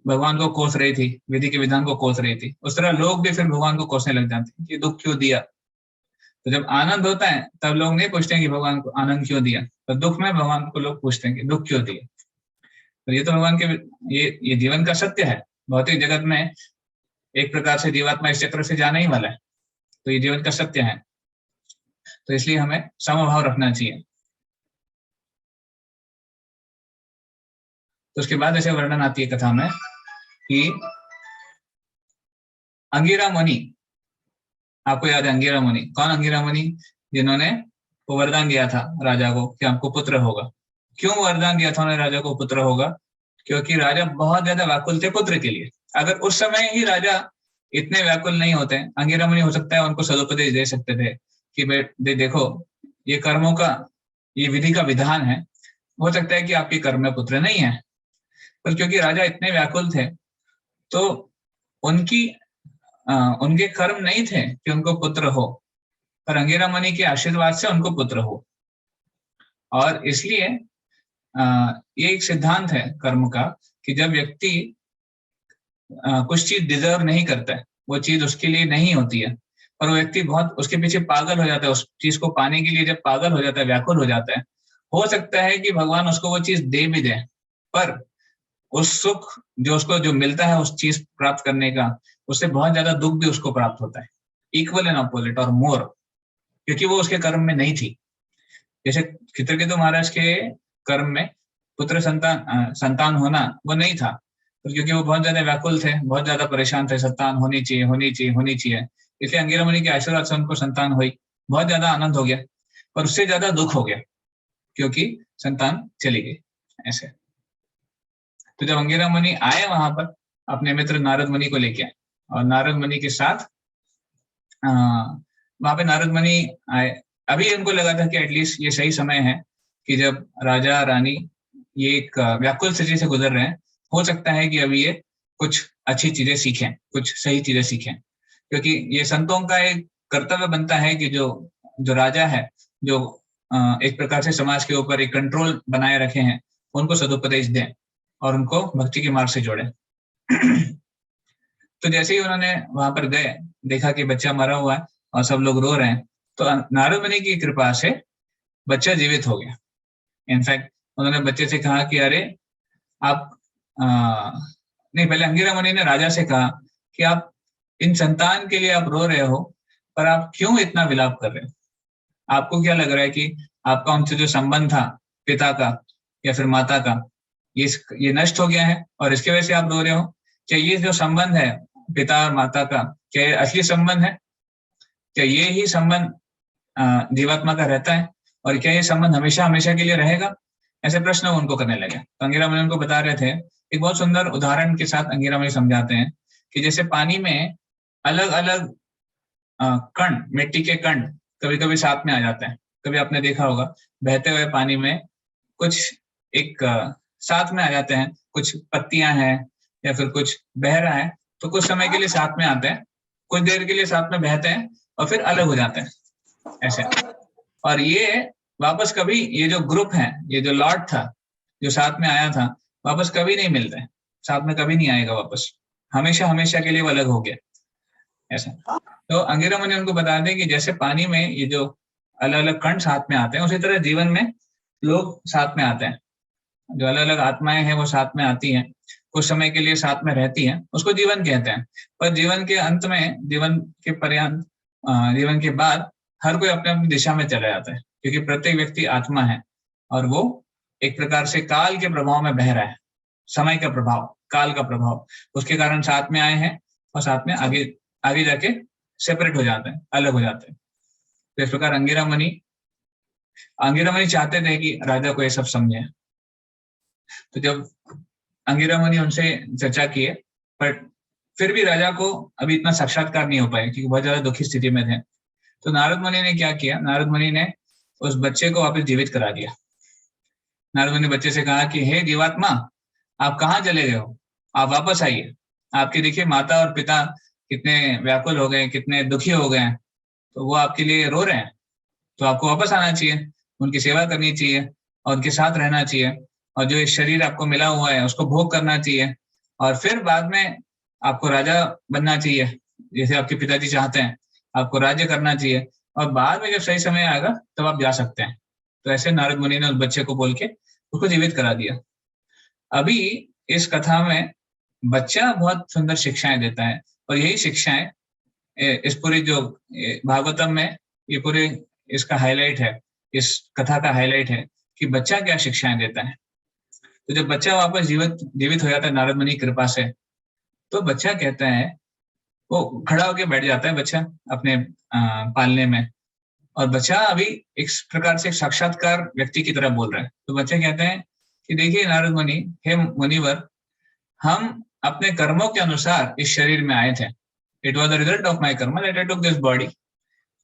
भगवान को कोस रही थी, विधि के विधान को कोस रही थी, उस तरह लोग भी फिर भगवान को कोसने लग जाते हैं कि दुख क्यों दिया। तो जब आनंद होता है तब लोग नहीं पूछते हैं कि भगवान को आनंद क्यों दिया, तो दुख में भगवान को लोग पूछते हैं कि दुख क्यों दिया। तो ये तो भगवान के, ये जीवन का सत्य है। भौतिक जगत में एक प्रकार से जीवात्मा इस चक्र से जाना ही वाला है, तो ये जीवन का सत्य है। तो इसलिए हमें समभाव रखना चाहिए। तो उसके बाद ऐसे वर्णन आती है कथा में कि अंगिरा मुनि, आपको याद है अंगिरा मुनि? कौन अंगिरा मुनि? जिन्होंने वो वरदान दिया था राजा को कि आपको पुत्र होगा। क्यों वरदान दिया था उन्होंने राजा को पुत्र होगा? क्योंकि राजा बहुत ज्यादा व्याकुल थे पुत्र के लिए। अगर उस समय ही राजा इतने व्याकुल नहीं होते, अंगिरा मुनि हो सकता है उनको सदुपदेश दे सकते थे कि देखो ये कर्मों का, ये विधि का विधान है, हो सकता है कि आपके कर्म में पुत्र नहीं है। पर क्योंकि राजा इतने व्याकुल थे, तो उनके कर्म नहीं थे कि उनको पुत्र हो, पर अंगिरा मुनि के आशीर्वाद से उनको पुत्र हो। और इसलिए ये एक सिद्धांत है कर्म का कि जब व्यक्ति कुछ चीज डिजर्व नहीं करता है, वो चीज उसके लिए नहीं होती है, और वो व्यक्ति बहुत उसके पीछे पागल हो जाता है, उस चीज को पाने के लिए जब पागल हो जाता है, व्याकुल हो जाता है, हो सकता है कि भगवान उसको वो चीज दे भी दे, पर उस सुख जो उसको जो मिलता है उस चीज प्राप्त करने का, उससे बहुत ज्यादा दुख भी उसको प्राप्त होता है, इक्वल एंड अपोजिट और मोर, क्योंकि वो उसके कर्म में नहीं थी। जैसे चित्रकेतु महाराज के कर्म में पुत्र संतान होना वो नहीं था, तो क्योंकि वो बहुत ज्यादा व्याकुल थे, बहुत ज्यादा परेशान थे, संतान होनी चाहिए होनी चाहिए होनी चाहिए, इसलिए अंगिरा मुनि के आशीर्वाद से उनको संतान हुई, बहुत ज्यादा आनंद हो गया, पर उससे ज्यादा दुख हो गया क्योंकि संतान चली गई। ऐसे तो जब अंगिरा मुनि आए वहां पर अपने मित्र नारद मुनि को लेके आए, और नारद मुनि के साथ वहां पे नारद मुनि आए, अभी उनको लगा था कि एटलीस्ट ये सही समय है कि जब राजा रानी ये एक व्याकुल स्थिति से गुजर रहे हैं, हो सकता है कि अभी ये कुछ अच्छी चीजें सीखें, कुछ सही चीजें सीखें, क्योंकि ये संतों का एक कर्तव्य बनता है कि जो जो राजा है, जो एक प्रकार से समाज के ऊपर एक कंट्रोल बनाए रखे हैं, उनको सदुपदेश दें और उनको भक्ति के मार्ग से जोड़ें। तो जैसे ही उन्होंने वहां पर गए, देखा कि बच्चा मरा हुआ है और सब लोग रो रहे हैं, तो नारद मुनि की कृपा से बच्चा जीवित हो गया। इनफैक्ट उन्होंने बच्चे से कहा कि अरे आप नहीं, पहले अंगिरा मुनि ने राजा से कहा कि आप इन संतान के लिए आप रो रहे हो, पर आप क्यों इतना विलाप कर रहे हो? आपको क्या लग रहा है कि आपका उनसे जो संबंध था पिता का या फिर माता का, ये नष्ट हो गया है और इसकी वजह से आप रो रहे हो? क्या ये जो संबंध है पिता और माता का, क्या ये असली संबंध है? क्या ये ही संबंध जीवात्मा का रहता है? और क्या ये संबंध हमेशा हमेशा के लिए रहेगा? ऐसे प्रश्न वो उनको करने लगे। तो अंगिरा मुनि उनको बता रहे थे, एक बहुत सुंदर उदाहरण के साथ अंगिरा मुनि समझाते हैं कि जैसे पानी में अलग अलग कण, मिट्टी के कण कभी कभी साथ में आ जाते हैं। कभी आपने देखा होगा बहते हुए पानी में कुछ एक साथ में आ जाते हैं, कुछ पत्तियां हैं या फिर कुछ बह रहा है, तो कुछ समय के लिए साथ में आते हैं, कुछ देर के लिए साथ में बहते हैं और फिर अलग हो जाते हैं ऐसे। और ये वापस कभी, ये जो ग्रुप है, ये जो लॉट था जो साथ में आया था, वापस कभी नहीं मिलता है, साथ में कभी नहीं आएगा वापस, हमेशा हमेशा के लिए वो अलग हो गया ऐसा। तो अंगिरा मुनि उनको बता दें कि जैसे पानी में ये जो अलग अलग कण साथ में आते हैं, उसी तरह जीवन में लोग साथ में आते हैं, जो अलग अलग आत्माएं हैं वो साथ में आती हैं, कुछ समय के लिए साथ में रहती हैं, उसको जीवन कहते हैं। पर जीवन के अंत में, जीवन के पर्यंत, जीवन के बाद हर कोई अपने अपनी दिशा में चला जाता है, क्योंकि प्रत्येक व्यक्ति आत्मा है और वो एक प्रकार से काल के प्रभाव में बह रहा है, समय का प्रभाव, काल का प्रभाव, उसके कारण साथ में आए हैं और साथ में आगे आगे जाके सेपरेट हो जाते हैं, अलग हो जाते हैं। तो इस प्रकार अंगिरा मुनि चाहते थे कि राजा को ये सब समझे। तो जब अंगिरा मुनि उनसे चर्चा किए, पर फिर भी राजा को अभी इतना साक्षात्कार नहीं हो पाया क्योंकि बहुत ज्यादा दुखी स्थिति में थे। तो नारद मुनि ने क्या किया, नारद मुनि ने उस बच्चे को वापस जीवित करा दिया। नारद मुनि ने बच्चे से कहा कि हे जीवात्मा, आप कहाँ चले गए हो, आप वापस आइए। आपके देखिए माता और पिता कितने व्याकुल हो गए, कितने दुखी हो गए हैं, तो वो आपके लिए रो रहे हैं, तो आपको वापस आना चाहिए, उनकी सेवा करनी चाहिए और उनके साथ रहना चाहिए, और जो इस शरीर आपको मिला हुआ है उसको भोग करना चाहिए, और फिर बाद में आपको राजा बनना चाहिए, जैसे आपके पिताजी चाहते हैं, आपको राज्य करना चाहिए, और बाद में जब सही समय आएगा तब आप जा सकते हैं। तो ऐसे नारद मुनि ने उस बच्चे को बोल के उसको जीवित करा दिया। अभी इस कथा में बच्चा बहुत सुंदर शिक्षाएं देता है, और यही शिक्षाएं इस पूरी जो भागवतम में ये पूरे इसका हाईलाइट है, इस कथा का हाईलाइट है कि बच्चा क्या शिक्षाएं देता है। तो जब बच्चा वापस जीवित जीवित हो जाता है नारद मुनि की कृपा से, तो बच्चा कहता है, वो खड़ा होकर बैठ जाता है बच्चा अपने पालने में, और बच्चा अभी एक प्रकार से साक्षात्कार व्यक्ति की तरह बोल रहा है। तो बच्चे कहते हैं कि देखिए नारद मुनि, हे मुनिवर, हम अपने कर्मों के अनुसार इस शरीर में आए थे। It was the result of my karma that I took this body,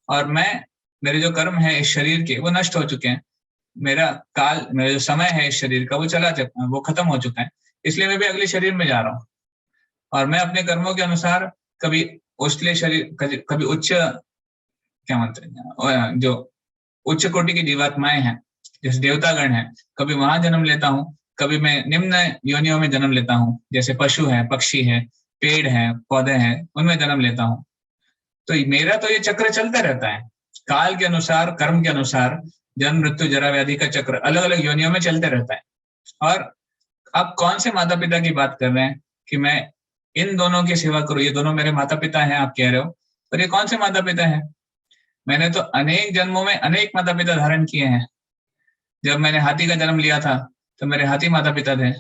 और मेरे जो कर्म है इस शरीर के वो नष्ट हो चुके हैं, मेरा जो समय है इस शरीर का वो खत्म हो चुका है, इसलिए मैं भी अगले शरीर में जा रहा हूँ, और मैं अपने कर्मों के अनुसार कभी उछले शरीर, कभी उच्च क्या मानते हैं जो उच्च कोटि की जीवात्माएं हैं, जैसे देवतागण है, कभी वहां जन्म लेता हूँ, कभी मैं निम्न योनियों में जन्म लेता हूँ, जैसे पशु है, पक्षी है, पेड़ है, पौधे हैं, उनमें जन्म लेता हूँ। तो मेरा तो ये चक्र चलता रहता है, काल के अनुसार, कर्म के अनुसार, जन्म मृत्यु जरा व्याधि का चक्र अलग अलग योनियों में चलते रहता है। और आप कौन से माता पिता की बात कर रहे हैं कि मैं इन दोनों की सेवा करूं, ये दोनों मेरे माता पिता हैं आप कह रहे हो, पर ये कौन से माता पिता हैं? मैंने तो अनेक जन्मों में अनेक माता पिता धारण किए हैं। जब मैंने हाथी का जन्म लिया था तो मेरे हाथी माता पिता थे,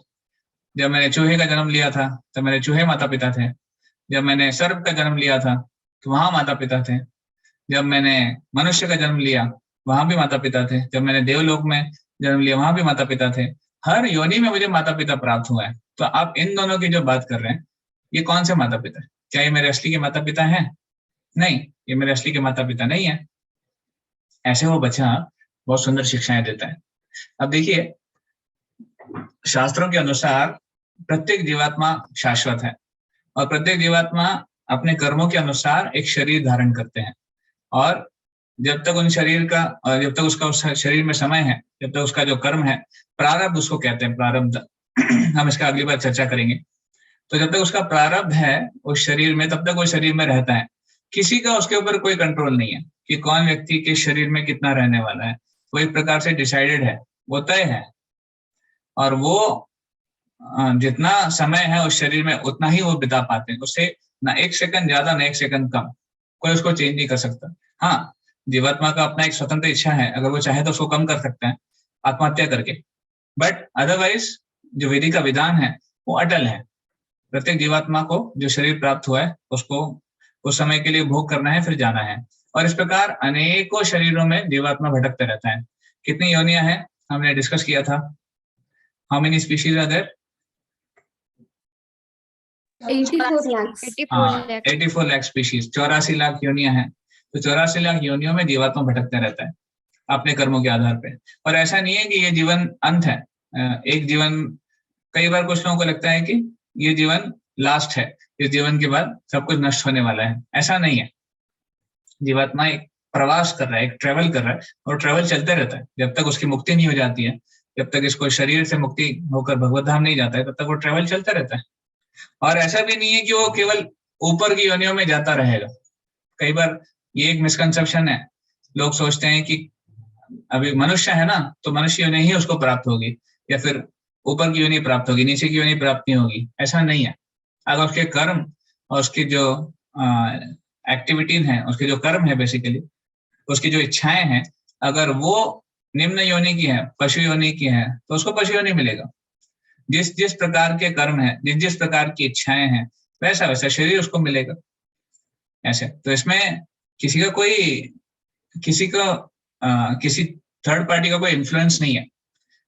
जब मैंने चूहे का जन्म लिया था तो मेरे चूहे माता पिता थे, जब मैंने सर्प का जन्म लिया था तो वहां माता पिता थे, जब मैंने मनुष्य का जन्म लिया वहां भी माता पिता थे, जब मैंने देवलोक में जन्म लिया वहां भी माता पिता थे। हर योनि में मुझे माता पिता प्राप्त हुआ है। तो आप इन दोनों की जो बात कर रहे हैं, ये कौन से माता पिता? क्या ये मेरे असली के माता पिता हैं? नहीं, ये मेरे असली के माता पिता नहीं है। ऐसे वो बच्चा बहुत सुंदर शिक्षाएं देता है। अब देखिए, शास्त्रों के अनुसार प्रत्येक जीवात्मा शाश्वत है, और प्रत्येक जीवात्मा अपने कर्मों के अनुसार एक शरीर धारण करते हैं, और जब तक जब तक उसका उस शरीर में समय है, जब तक उसका जो कर्म है, प्रारब्ध उसको कहते हैं, प्रारब्ध हम इसका अगली बार चर्चा करेंगे। तो जब तक उसका प्रारब्ध है उस शरीर में, तब तक वो शरीर में रहता है। किसी का उसके ऊपर कोई कंट्रोल नहीं है कि कौन व्यक्ति के शरीर में कितना रहने वाला है। वो एक प्रकार से डिसाइडेड है, वो तय है, और वो जितना समय है उस शरीर में उतना ही वो बिता पाते हैं। उससे ना एक सेकंड ज्यादा ना एक सेकंड कम, कोई उसको चेंज नहीं कर सकता। हाँ, जीवात्मा का अपना एक स्वतंत्र इच्छा है, अगर वो चाहे तो उसको कम कर सकता है आत्महत्या करके, बट अदरवाइज जो विधि का विधान है वो अटल है। प्रत्येक जीवात्मा को जो शरीर प्राप्त हुआ है उसको उस समय के लिए भोग करना है, फिर जाना है। और इस प्रकार अनेकों शरीरों में जीवात्मा भटकते रहता है। कितनी योनियां हैं हमने डिस्कस किया था। How many species are there? 84 lakhs. 84 lakh species, 84 lakh योनियां हैं। तो 84 लाख योनियों में जीवात्मा भटकते रहता है अपने कर्मों के आधार पे। और ऐसा नहीं है कि ये जीवन अंत है, एक जीवन, कई बार कुछ लोगों को लगता है कि ये जीवन लास्ट है, इस जीवन के बाद सब कुछ नष्ट होने वाला है। ऐसा नहीं है। जीवात्मा एक प्रवास कर रहा है, एक ट्रेवल कर रहा है, और ट्रेवल चलते रहता है जब तक उसकी मुक्ति नहीं हो जाती है, जब तक इसको शरीर से मुक्ति होकर भगवत धाम नहीं जाता है, तब तक वो ट्रेवल चलता रहता है। और ऐसा भी नहीं है कि वो केवल ऊपर की योनियों में जाता रहेगा। कई बार ये एक मिसकंसेप्शन है, लोग सोचते हैं कि अभी मनुष्य है ना, तो मनुष्य योनि ही उसको प्राप्त होगी, या फिर ऊपर की योनि प्राप्त होगी, नीचे की योनि प्राप्त नहीं होगी। ऐसा नहीं है। अगर उसके कर्म और उसकी जो एक्टिविटीज हैं, उसके जो कर्म है, बेसिकली उसकी जो इच्छाएं हैं, अगर वो निम्न योनि की है, पशु योनि की है, तो उसको पशु योनि मिलेगा। जिस जिस प्रकार के कर्म है, जिस जिस प्रकार की इच्छाएं हैं, वैसा वैसा शरीर उसको मिलेगा। ऐसे तो इसमें किसी का किसी थर्ड पार्टी का कोई इन्फ्लुएंस नहीं है।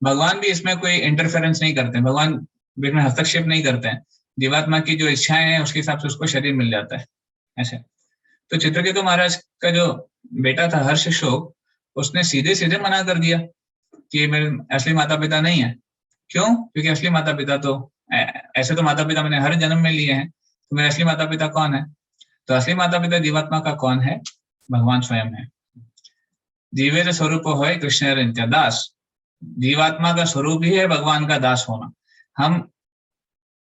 भगवान भी इसमें कोई इंटरफेरेंस नहीं करते हैं, भगवान बीच में हस्तक्षेप नहीं करते हैं। जीवात्मा की जो इच्छाएं हैं उसके हिसाब से उसको शरीर मिल जाता है। ऐसे तो चित्रकेतु महाराज का जो बेटा था हर्षशोक, उसने सीधे सीधे मना कर दिया कि ये मेरे असली माता पिता नहीं है। क्यों? क्योंकि असली माता पिता तो ऐसे तो माता पिता मैंने हर जन्म में लिए हैं, तो मेरे असली माता पिता कौन है? तो असली माता पिता जीवात्मा का कौन है? भगवान स्वयं है। जीवेर स्वरूप होय कृष्ण दास। जीवात्मा का स्वरूप ही है भगवान का दास होना। हम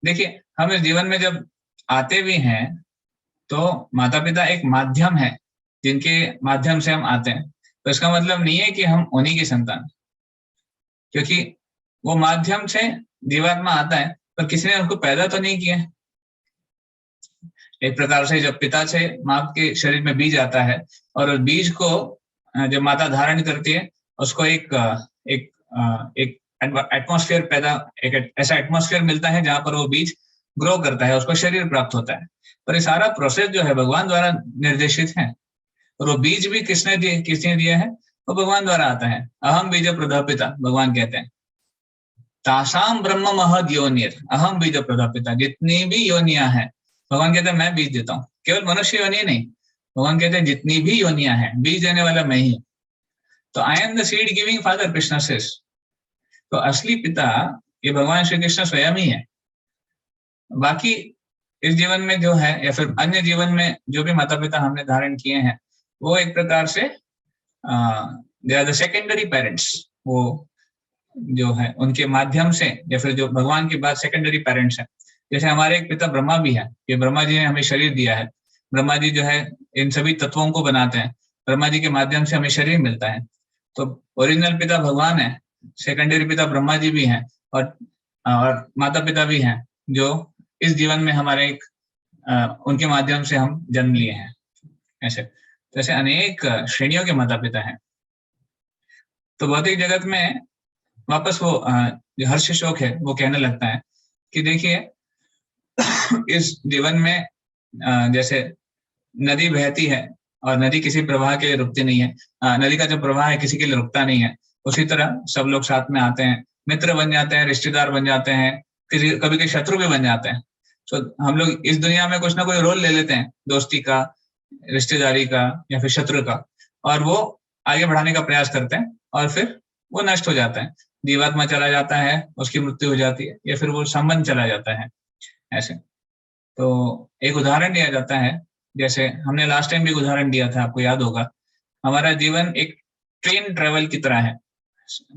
देखिए, हम इस जीवन में जब आते भी हैं तो माता पिता एक माध्यम है जिनके माध्यम से हम आते हैं। तो इसका मतलब नहीं है कि हम उन्हीं की संतान, क्योंकि वो माध्यम से जीवात्मा आता है पर किसी ने उसको पैदा तो नहीं किया। एक प्रकार से जब पिता से माँ के शरीर में बीज आता है और उस बीज को जब माता धारण करती है, उसको एक एटमॉस्फेयर एक ऐसा एटमॉस्फेयर मिलता है जहां पर वो बीज ग्रो करता है, उसको शरीर प्राप्त होता है। पर ये सारा प्रोसेस जो है भगवान द्वारा निर्देशित है। और वो बीज भी किसने दिया है? वो भगवान द्वारा आता है। अहम बीज प्रदापिता, भगवान कहते हैं। तासाम ब्रह्म महद योनिर अहम बीज प्रदापिता। जितनी भी योनियां हैं, भगवान कहते हैं मैं बीज देता हूँ। केवल मनुष्य योनि नहीं, भगवान कहते हैं जितनी भी योनियां हैं, बीज देने वाला मैं ही। तो I am the seed giving father, Krishna says. तो असली पिता ये भगवान श्री कृष्ण स्वयं ही है। बाकी इस जीवन में जो है या फिर अन्य जीवन में जो भी माता पिता हमने धारण किए हैं, वो एक प्रकार से they are the secondary parents. वो जो है उनके माध्यम से या फिर जो भगवान के बाद सेकेंडरी पेरेंट्स हैं। जैसे हमारे एक पिता ब्रह्मा भी है, ये ब्रह्मा जी ने हमें शरीर दिया है। ब्रह्मा जी जो है इन सभी तत्वों को बनाते हैं। ब्रह्मा जी के माध्यम से हमें शरीर मिलता है। तो ओरिजिनल पिता भगवान है, सेकेंडरी पिता ब्रह्मा जी भी हैं, और माता पिता भी हैं जो इस जीवन में हमारे एक उनके माध्यम से हम जन्म लिए हैं। ऐसे अनेक श्रेणियों के माता पिता हैं। तो भौतिक जगत में वापस वो जो हर्ष शोक है वो कहने लगता है कि देखिए इस जीवन में जैसे नदी बहती है और नदी किसी प्रवाह के लिए रुकती नहीं है। नदी का जो प्रवाह है किसी के लिए रुकता नहीं है। उसी तरह सब लोग साथ में आते हैं, मित्र बन जाते हैं, रिश्तेदार बन जाते हैं, कभी के शत्रु भी बन जाते हैं। तो हम लोग इस दुनिया में कुछ ना कोई रोल ले लेते हैं, दोस्ती का, रिश्तेदारी का या फिर शत्रु का, और वो आगे बढ़ाने का प्रयास करते हैं और फिर वो नष्ट हो जाता है। जीवात्मा चला जाता है, उसकी मृत्यु हो जाती है, या फिर वो संबंध चला जाता है। ऐसे तो एक उदाहरण दिया जाता है, जैसे हमने लास्ट टाइम भी उदाहरण दिया था, आपको याद होगा। हमारा जीवन एक ट्रेन ट्रेवल की तरह है।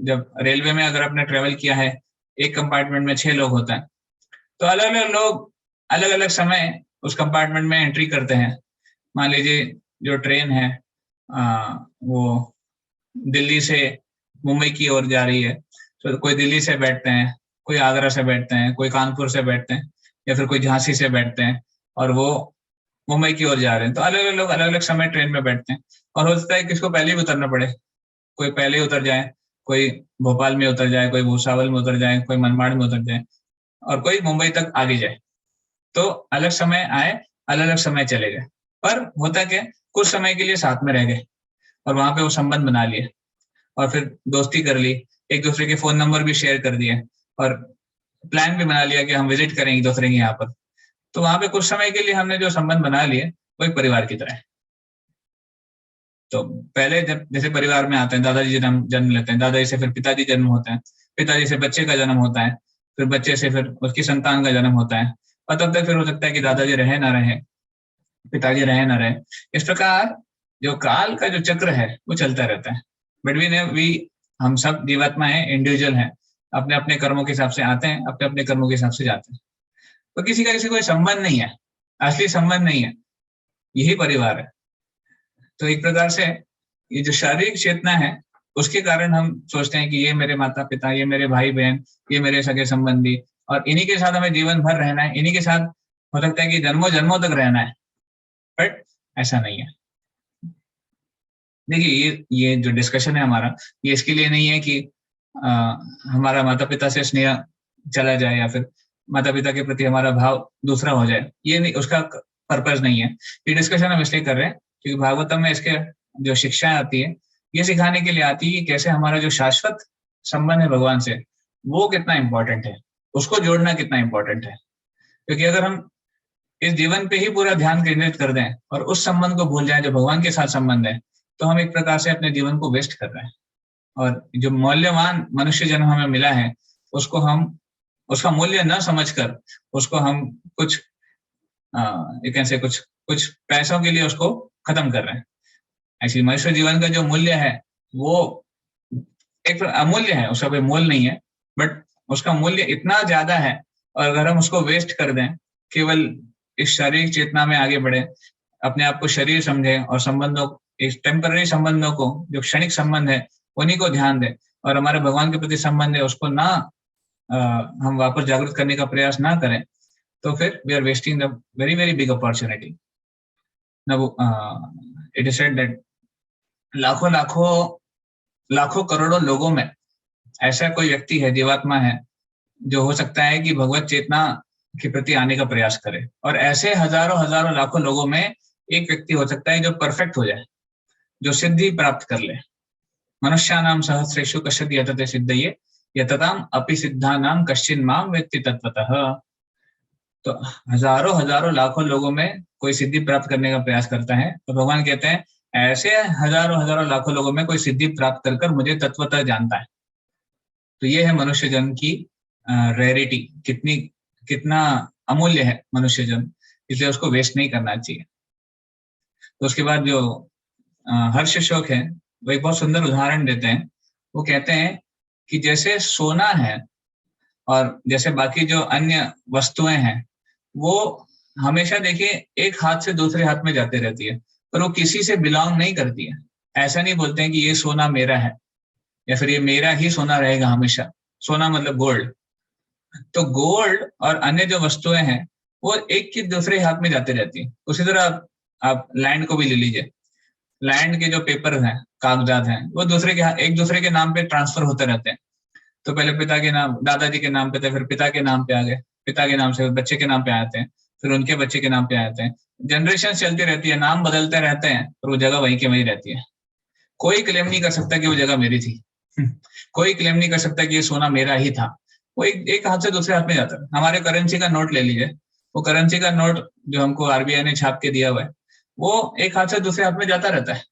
जब रेलवे में अगर आपने ट्रेवल किया है, एक कंपार्टमेंट में 6 लोग होते हैं, तो अलग अलग लोग अलग अलग समय उस कंपार्टमेंट में एंट्री करते हैं। मान लीजिए जो ट्रेन है वो दिल्ली से मुंबई की ओर जा रही है, तो कोई दिल्ली से बैठते हैं, कोई आगरा से बैठते हैं, कोई कानपुर से बैठते हैं, या फिर कोई झांसी से बैठते हैं और वो मुंबई की ओर जा रहे हैं। तो अलग अलग लोग अलग अलग समय ट्रेन में बैठते हैं और हो सकता है किसको पहले भी उतरना पड़े। कोई पहले उतर जाए, कोई भोपाल में उतर जाए, कोई भूसावल में उतर जाए, कोई मनमाड़ में उतर जाए और कोई मुंबई तक आगे जाए। तो अलग समय आए, अलग अलग समय चले गए, पर होता क्या, कुछ समय के लिए साथ में रह गए और वहां पे वो संबंध बना लिए और फिर दोस्ती कर ली, एक दूसरे के फोन नंबर भी शेयर कर दिए और प्लान भी बना लिया कि हम विजिट करेंगे एक दूसरे के यहाँ पर। तो वहां पे कुछ समय के लिए हमने जो संबंध बना लिए वो एक परिवार की तरह है। तो पहले जब जैसे परिवार में आते हैं, दादाजी जन्म लेते हैं, दादाजी से फिर पिताजी जन्म होते हैं, पिताजी से बच्चे का जन्म होता है, फिर बच्चे से फिर उसकी संतान का जन्म होता है, और तब तक फिर हो सकता है कि दादाजी रहे ना रहे, पिताजी रहे ना रहे। इस प्रकार जो काल का जो चक्र है वो चलता रहता है। बट वी हम सब जीवात्मा है, इंडिविजुअल है, अपने अपने कर्मों के हिसाब से आते हैं, अपने अपने कर्मों के हिसाब से जाते हैं। तो किसी का किसी कोई संबंध नहीं है, असली संबंध नहीं है, यही परिवार है। तो एक प्रकार से ये जो शारीरिक चेतना है उसके कारण हम सोचते हैं कि ये मेरे माता पिता, ये मेरे भाई बहन, ये मेरे सगे संबंधी, और इन्हीं के साथ हमें जीवन भर रहना है, इन्हीं के साथ हो सकता है कि जन्मों जन्मों तक रहना है। बट ऐसा नहीं है। देखिए ये जो डिस्कशन है हमारा, ये इसके लिए नहीं है कि हमारा माता पिता से स्नेह चला जाए या फिर माता पिता के प्रति हमारा भाव दूसरा हो जाए, ये नहीं, उसका पर्पज नहीं है। ये डिस्कशन हम इसलिए कर रहे हैं क्योंकि भागवतम में इसके जो शिक्षाएं आती है ये सिखाने के लिए आती है कि कैसे हमारा जो शाश्वत संबंध है भगवान से वो कितना इंपॉर्टेंट है, उसको जोड़ना कितना इंपॉर्टेंट है। क्योंकि अगर हम इस जीवन पे ही पूरा ध्यान केंद्रित कर दें और उस संबंध को भूल जाएं जो भगवान के साथ संबंध है, तो हम एक प्रकार से अपने जीवन को वेस्ट कर रहे हैं। और जो मूल्यवान मनुष्य जन्म हमें मिला है उसको हम उसका मूल्य न समझकर उसको हम कुछ यू कैन से कुछ कुछ पैसों के लिए उसको खत्म कर रहे हैं। एक्चुअली मनुष्य जीवन का जो मूल्य है वो एक अमूल्य है, उसका कोई मोल नहीं है, बट उसका मूल्य इतना ज्यादा है, और अगर हम उसको वेस्ट कर दें, केवल इस शारीरिक चेतना में आगे बढ़े, अपने आप को शरीर समझे और संबंधों, इस टेम्पररी संबंधों को, जो क्षणिक संबंध है उन्हीं को ध्यान दें, और हमारे भगवान के प्रति संबंध है उसको ना हम वापस जागृत करने का प्रयास ना करें, तो फिर we are wasting the very very big opportunity. Now it is said that लाखों लाखों लाखों करोड़ों लोगों में ऐसा कोई व्यक्ति है, जीवात्मा है, जो हो सकता है कि भगवत चेतना के प्रति आने का प्रयास करे, और ऐसे हजारों हजारों लाखों लोगों में एक व्यक्ति हो सकता है जो परफेक्ट हो जाए, जो सिद्धि प्राप्त कर ले। मनुष्यानाम सहस्रेषु कश्चित् यतते सिद्धये यतताम अपि सिद्धानाम कश्चिन् माम वेत्ति तत्वतः। तो हजारों हजारों लाखों लोगों में कोई सिद्धि प्राप्त करने का प्रयास करता है, तो भगवान कहते हैं ऐसे हजारों हजारों लाखों लोगों में कोई सिद्धि प्राप्त कर मुझे तत्वतः जानता है। तो ये है मनुष्य जन्म की रेयरिटी, कितना अमूल्य है मनुष्य जन्म, इसलिए उसको वेस्ट नहीं करना चाहिए। तो उसके बाद जो हर्ष शोक है, वो एक बहुत सुंदर उदाहरण देते हैं। वो कहते हैं कि जैसे सोना है और जैसे बाकी जो अन्य वस्तुएं हैं, वो हमेशा देखिए एक हाथ से दूसरे हाथ में जाते रहती है, पर वो किसी से बिलोंग नहीं करती है। ऐसा नहीं बोलते हैं कि ये सोना मेरा है या फिर ये मेरा ही सोना रहेगा हमेशा। सोना मतलब गोल्ड। तो गोल्ड और अन्य जो वस्तुएं हैं वो एक के दूसरे हाथ में जाते रहती है। उसी तरह आप लैंड को भी ले लीजिए। लैंड के जो पेपर हैं, कागजात हैं, वो एक दूसरे के नाम पे ट्रांसफर होते रहते हैं। तो पहले पिता के नाम, दादाजी के नाम पे थे, फिर पिता के नाम पे आ गए, पिता के नाम से बच्चे के नाम पे आते हैं, फिर उनके बच्चे के नाम पे आते हैं। जनरेशन चलती रहती है, नाम बदलते रहते हैं, पर वो जगह वहीं के वहीं रहती है। कोई क्लेम नहीं कर सकता कि वो जगह मेरी थी। कोई क्लेम नहीं कर सकता कि ये सोना मेरा ही था। वो एक हाथ से दूसरे हाथ में जाता है। हमारे करेंसी का नोट ले लीजिए, वो करेंसी का नोट जो हमको आरबीआई ने छाप के दिया हुआ है, वो एक हाथ से दूसरे हाथ में जाता रहता है,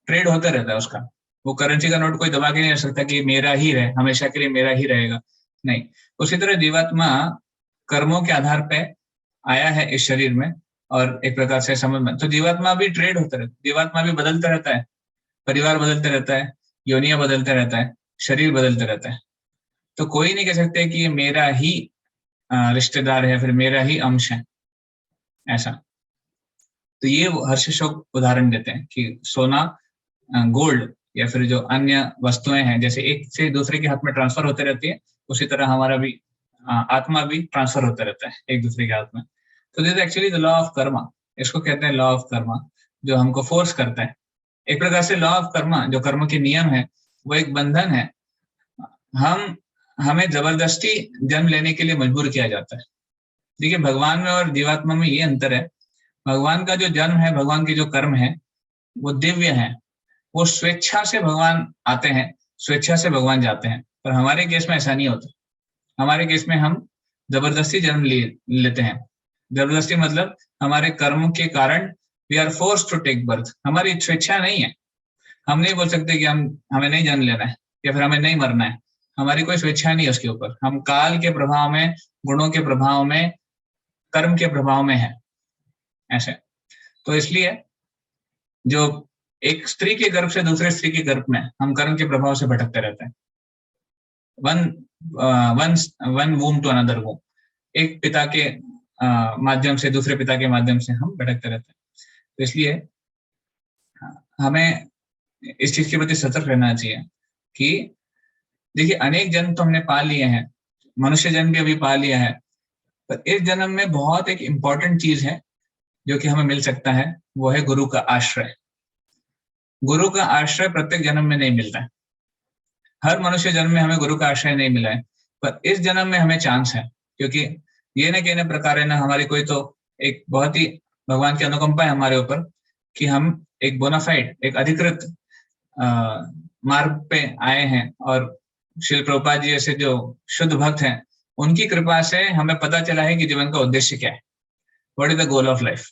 ट्रेड होता रहता है उसका। वो करेंसी का नोट कोई दबा के नहीं रख सकता कि मेरा ही रहे, हमेशा के लिए मेरा ही रहेगा, नहीं। उसी तरह जीवात्मा कर्मों के आधार पे आया है इस शरीर में, और एक प्रकार से समझ में, तो जीवात्मा भी ट्रेड होता रहता है, जीवात्मा भी बदलता रहता है, परिवार बदलते रहता है, योनियां बदलते रहता है, शरीर बदलते रहता है। तो कोई नहीं कह सकते कि ये मेरा ही रिश्तेदार है, फिर मेरा ही अंश है, ऐसा। तो ये हर्ष शोक उदाहरण देते हैं कि सोना, गोल्ड या फिर जो अन्य वस्तुएं हैं, जैसे एक से दूसरे के हाथ में ट्रांसफर होते रहती है, उसी तरह हमारा भी आत्मा भी ट्रांसफर होता रहता है एक दूसरे के हाथ में। तो this actually the law of Karma, इसको कहते हैं लॉ ऑफ कर्मा, जो हमको फोर्स करता है। एक प्रकार से लॉ ऑफ कर्मा, जो कर्म के नियम है, वो एक बंधन है। हमें जबरदस्ती जन्म लेने के लिए मजबूर किया जाता है। देखिए, भगवान में और जीवात्मा में ये अंतर है। भगवान का जो जन्म है, भगवान के जो कर्म है, वो दिव्य है, वो स्वेच्छा से भगवान आते हैं, स्वेच्छा से भगवान जाते हैं। पर हमारे केस में ऐसा नहीं होता। हमारे केस में हम जबरदस्ती जन्म लेते हैं। जबरदस्ती मतलब हमारे कर्म के कारण we are force to take birth. हमारी स्वेच्छा नहीं है। हम नहीं बोल सकते कि हमें नहीं जन्म लेना है या फिर हमें नहीं मरना है। हमारी कोई स्वेच्छा नहीं है उसके ऊपर। हम काल के प्रभाव में, गुणों के प्रभाव में, कर्म के प्रभाव में है, ऐसे। तो इसलिए जो एक स्त्री के गर्भ से दूसरे स्त्री के गर्भ में हम कर्म के प्रभाव से भटकते रहते हैं। वन वूम टू अनदर वूम, एक पिता के माध्यम से दूसरे पिता के माध्यम से हम भटकते रहते हैं। तो इसलिए हमें इस चीज के प्रति सतर्क रहना चाहिए कि देखिए, अनेक जन्म तो हमने पा लिए हैं, मनुष्य जन्म भी अभी पा लिया है, पर इस जन्म में बहुत एक इम्पॉर्टेंट चीज है जो कि हमें मिल सकता है, वो है गुरु का आश्रय। गुरु का आश्रय प्रत्येक जन्म में नहीं मिलता है। हर मनुष्य जन्म में हमें गुरु का आश्रय नहीं मिला है, पर इस जन्म में हमें चांस है, क्योंकि ये न कहने प्रकार है ना, हमारी कोई तो एक बहुत ही भगवान की अनुकंपा है हमारे ऊपर कि हम एक बोनाफाइड, एक अधिकृत मार्ग पे आए हैं, और श्रील प्रभुपाद जी जैसे जो शुद्ध भक्त हैं, उनकी कृपा से हमें पता चला है कि जीवन का उद्देश्य क्या है, what is the goal of life.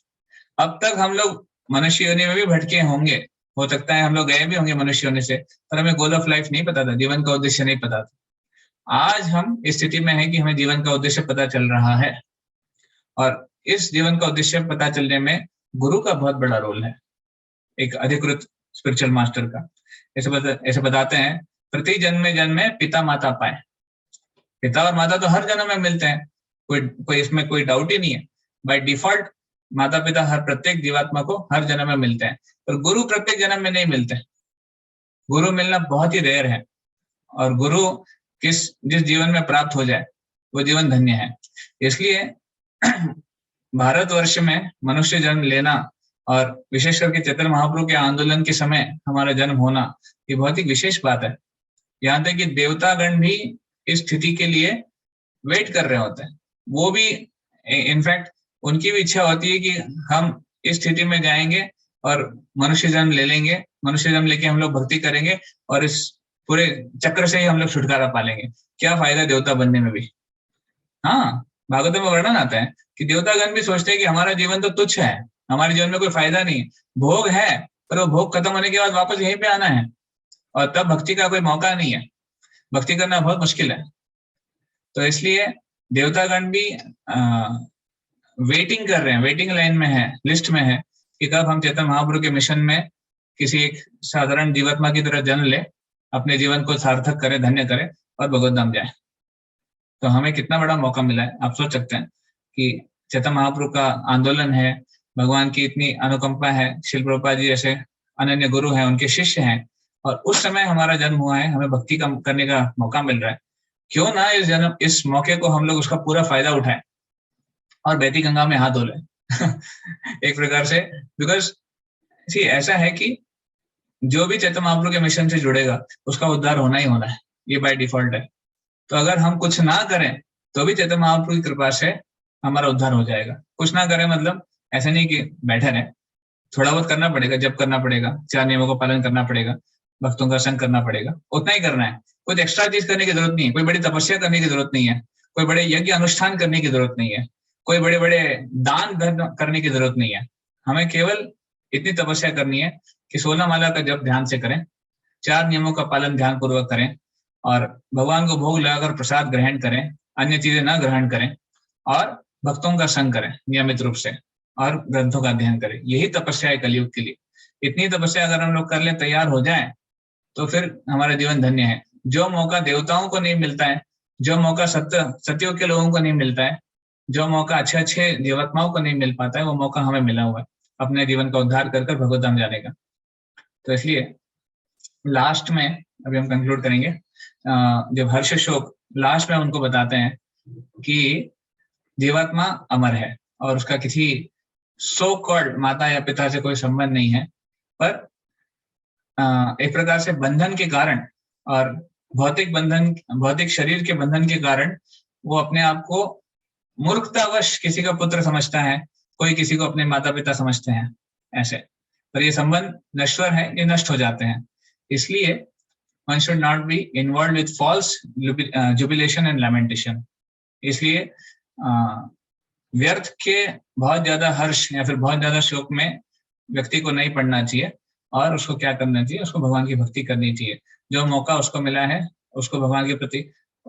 अब तक हम लोग मनुष्य योनि में भी भटके होंगे, हो सकता है हम लोग गए भी होंगे मनुष्य योनि से, पर हमें गोल ऑफ लाइफ नहीं पता था, जीवन का उद्देश्य नहीं पता था। आज हम इस स्थिति में हैं कि हमें जीवन का उद्देश्य पता चल रहा है, और इस जीवन का उद्देश्य पता चलने में गुरु का बहुत बड़ा रोल है, एक अधिकृत स्पिरिचुअल मास्टर का। ऐसे बताते हैं, प्रति जन्म में पिता माता पाए। पिता और माता तो हर जन्म में मिलते हैं, कोई इसमें कोई डाउट ही नहीं है। बाय डिफॉल्ट माता पिता हर प्रत्येक जीवात्मा को हर जन्म में मिलते हैं, पर गुरु प्रत्येक जन्म में नहीं मिलते। गुरु मिलना बहुत ही रेयर है, और गुरु जिस जीवन में प्राप्त हो जाए वो जीवन धन्य है। इसलिए भारतवर्ष में मनुष्य जन्म लेना और विशेष करके चैतन्य महाप्रभु के आंदोलन के समय हमारा जन्म होना, ये बहुत ही विशेष बात है। यहाँ तक कि देवतागण भी इस स्थिति के लिए वेट कर रहे होते हैं। वो भी इनफैक्ट उनकी भी इच्छा होती है कि हम इस स्थिति में जाएंगे और मनुष्य जन्म ले लेंगे, मनुष्य जन्म लेके हम लोग भक्ति करेंगे और इस पूरे चक्र से ही हम लोग छुटकारा पालेंगे। क्या फायदा देवता बनने में भी। हाँ, भागवत में वर्णन आता है कि देवतागण भी सोचते हैं कि हमारा जीवन तो तुच्छ है, हमारे जीवन में कोई फायदा नहीं, भोग है, पर वो भोग खत्म होने के बाद वापस यहीं पे आना है, और तब भक्ति का कोई मौका नहीं है, भक्ति करना बहुत मुश्किल है। तो इसलिए देवतागण भी वेटिंग कर रहे हैं, वेटिंग लाइन में है, लिस्ट में है कि कब हम चैतन्य महाप्रभु के मिशन में किसी एक साधारण जीवात्मा की तरह जन्म ले, अपने जीवन को सार्थक करे, धन्य करे और भगवत धाम जाए। तो हमें कितना बड़ा मौका मिला है। आप सोच सकते हैं कि चैतन्य महाप्रभु का आंदोलन है, भगवान की इतनी अनुकंपा है, श्रील प्रभुपाद जी जैसे अनन्य गुरु हैं, उनके शिष्य हैं, और उस समय हमारा जन्म हुआ है, हमें भक्ति करने का मौका मिल रहा है। क्यों ना इस मौके को हम लोग उसका पूरा फायदा उठाएं और बहती गंगा में हाथ धो लें एक प्रकार से। बिकॉज ऐसा है कि जो भी चैतन्य महाप्रभु के मिशन से जुड़ेगा उसका उद्धार होना ही होना है, ये बाय डिफॉल्ट है। तो अगर हम कुछ ना करें तो भी चैतन्य महाप्रभु की कृपा से हमारा उद्धार हो जाएगा। कुछ ना करें मतलब ऐसा नहीं कि बैठे रहे, थोड़ा बहुत करना पड़ेगा, जप करना पड़ेगा, 4 नियमों का पालन करना पड़ेगा, भक्तों का संग करना पड़ेगा, उतना ही करना है। कोई एक्स्ट्रा चीज करने की जरूरत नहीं है, कोई बड़ी तपस्या करने की जरूरत नहीं है, कोई बड़े यज्ञ अनुष्ठान करने की जरूरत नहीं है, कोई बड़े बड़े दान धर्म करने की जरूरत नहीं है। हमें केवल इतनी तपस्या करनी है कि 16 माला का जप ध्यान से करें, 4 नियमों का पालन ध्यान पूर्वक करें, और भगवान को भोग लगाकर प्रसाद ग्रहण करें, अन्य चीजें ना ग्रहण करें, और भक्तों का संग करें नियमित रूप से, और ग्रंथों का अध्ययन करें। यही तपस्या है कलयुग के लिए। इतनी तपस्या अगर हम लोग कर लें, तैयार हो जाएं, तो फिर हमारा जीवन धन्य है। जो मौका देवताओं को नहीं मिलता है, जो मौका सत्युग के लोगों को नहीं मिलता है, जो मौका अच्छे अच्छे जीवात्माओं को नहीं मिल पाता है, वो मौका हमें मिला हुआ है अपने जीवन का उद्धार कर भगवत धाम जाने का। तो इसलिए लास्ट में अभी हम कंक्लूड करेंगे, जब हर्ष शोक लास्ट में उनको बताते हैं कि जीवात्मा अमर है और उसका किसी सो कॉल्ड माता या पिता से कोई संबंध नहीं है, पर एक प्रकार से बंधन के कारण और भौतिक शरीर के बंधन के कारण वो अपने आप को मूर्खतावश किसी का पुत्र समझता है, कोई किसी को अपने माता पिता समझते हैं ऐसे, पर ये संबंध नश्वर है, ये नष्ट हो जाते हैं। इसलिए one should not be involved with false jubilation and lamentation। इसलिए व्यर्थ के बहुत ज्यादा हर्ष या फिर बहुत ज्यादा शोक में व्यक्ति को नहीं पड़ना चाहिए, और उसको क्या करना चाहिए, उसको भगवान की भक्ति करनी चाहिए। जो मौका उसको मिला है उसको भगवान के प्रति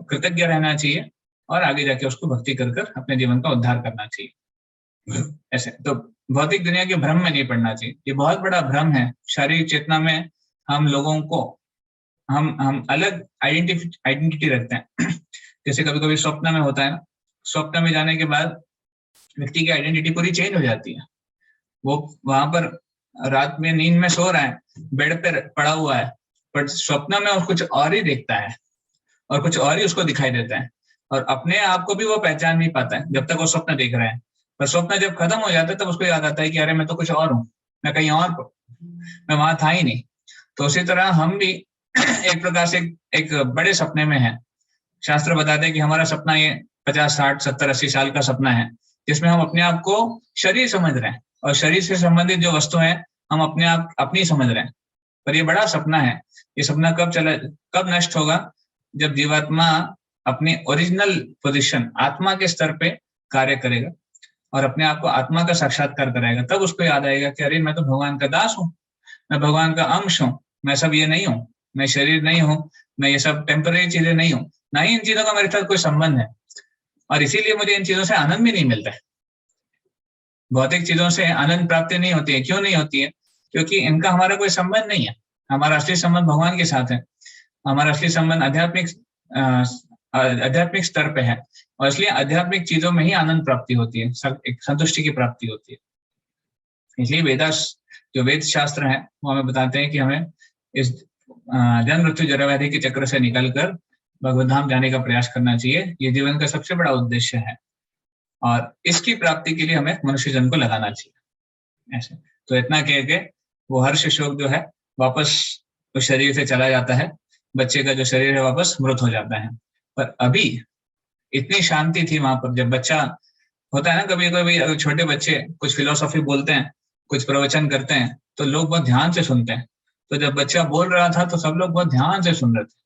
कृतज्ञ रहना चाहिए, और आगे जाके उसको भक्ति कर अपने जीवन का उद्धार करना चाहिए। ऐसे तो भौतिक दुनिया के भ्रम में नहीं पड़ना चाहिए। ये बहुत बड़ा भ्रम है। शारीरिक चेतना में हम लोगों को हम अलग आइडेंटिटी रखते हैं। जैसे कभी कभी स्वप्न में होता है ना, स्वप्न में जाने के बाद व्यक्ति की आइडेंटिटी पूरी चेंज हो जाती है। वो वहां पर रात में नींद में सो रहा है, बेड पर पड़ा हुआ है, पर स्वप्न में वो कुछ और ही देखता है और कुछ और ही उसको दिखाई देता है, और अपने आप को भी वो पहचान नहीं पाता है जब तक वो स्वप्न देख रहा है। पर स्वप्न जब खत्म हो जाता है तब उसको याद आता है कि अरे मैं तो कुछ और हूँ, मैं कहीं और, मैं वहां था ही नहीं। तो उसी तरह हम भी एक प्रकार से एक बड़े सपने में है। शास्त्र बताते हैं कि हमारा सपना ये 50, 60, 70, 80 साल का सपना है, जिसमें हम अपने आप को शरीर समझ रहे हैं, और शरीर से संबंधित जो वस्तु है हम अपने आप अपनी समझ रहे हैं। पर ये बड़ा सपना है। ये सपना कब नष्ट होगा? जब जीवात्मा अपनी ओरिजिनल पोजीशन आत्मा के स्तर पे कार्य करेगा और अपने आप को आत्मा का साक्षात्कार कराएगा, तब उसको याद आएगा कि अरे मैं तो भगवान का दास हूँ, मैं भगवान का अंश हूँ, मैं सब ये नहीं हूँ, मैं शरीर नहीं हूँ, मैं ये सब टेम्पररी चीजें नहीं हूँ, ना ही इन चीजों का मेरे साथ कोई संबंध है, और इसीलिए मुझे इन चीजों से आनंद भी नहीं मिलता है। भौतिक चीजों से आनंद प्राप्ति नहीं होती है। क्यों नहीं होती है? क्योंकि इनका हमारा कोई संबंध नहीं है। हमारा असली संबंध भगवान के साथ है। हमारा असली संबंध आध्यात्मिक स्तर पे है, और इसलिए आध्यात्मिक चीजों में ही आनंद प्राप्ति होती है, एक संतुष्टि की प्राप्ति होती है। इसलिए जो वेद शास्त्र है वो हमें बताते हैं कि हमें इस जन्म मृत्यु जरा व्याधि के चक्र से निकलकर भगवत धाम जाने का प्रयास करना चाहिए। ये जीवन का सबसे बड़ा उद्देश्य है, और इसकी प्राप्ति के लिए हमें मनुष्य जन्म को लगाना चाहिए। ऐसे तो इतना कह के वो हर्ष शोक जो है वापस उस शरीर से चला जाता है। बच्चे का जो शरीर है वापस मृत हो जाता है। पर अभी इतनी शांति थी वहां पर। जब बच्चा होता है ना, कभी कभी छोटे बच्चे कुछ फिलोसॉफी बोलते हैं, कुछ प्रवचन करते हैं, तो लोग बहुत ध्यान से सुनते हैं। तो जब बच्चा बोल रहा था तो सब लोग बहुत ध्यान से सुन रहे थे,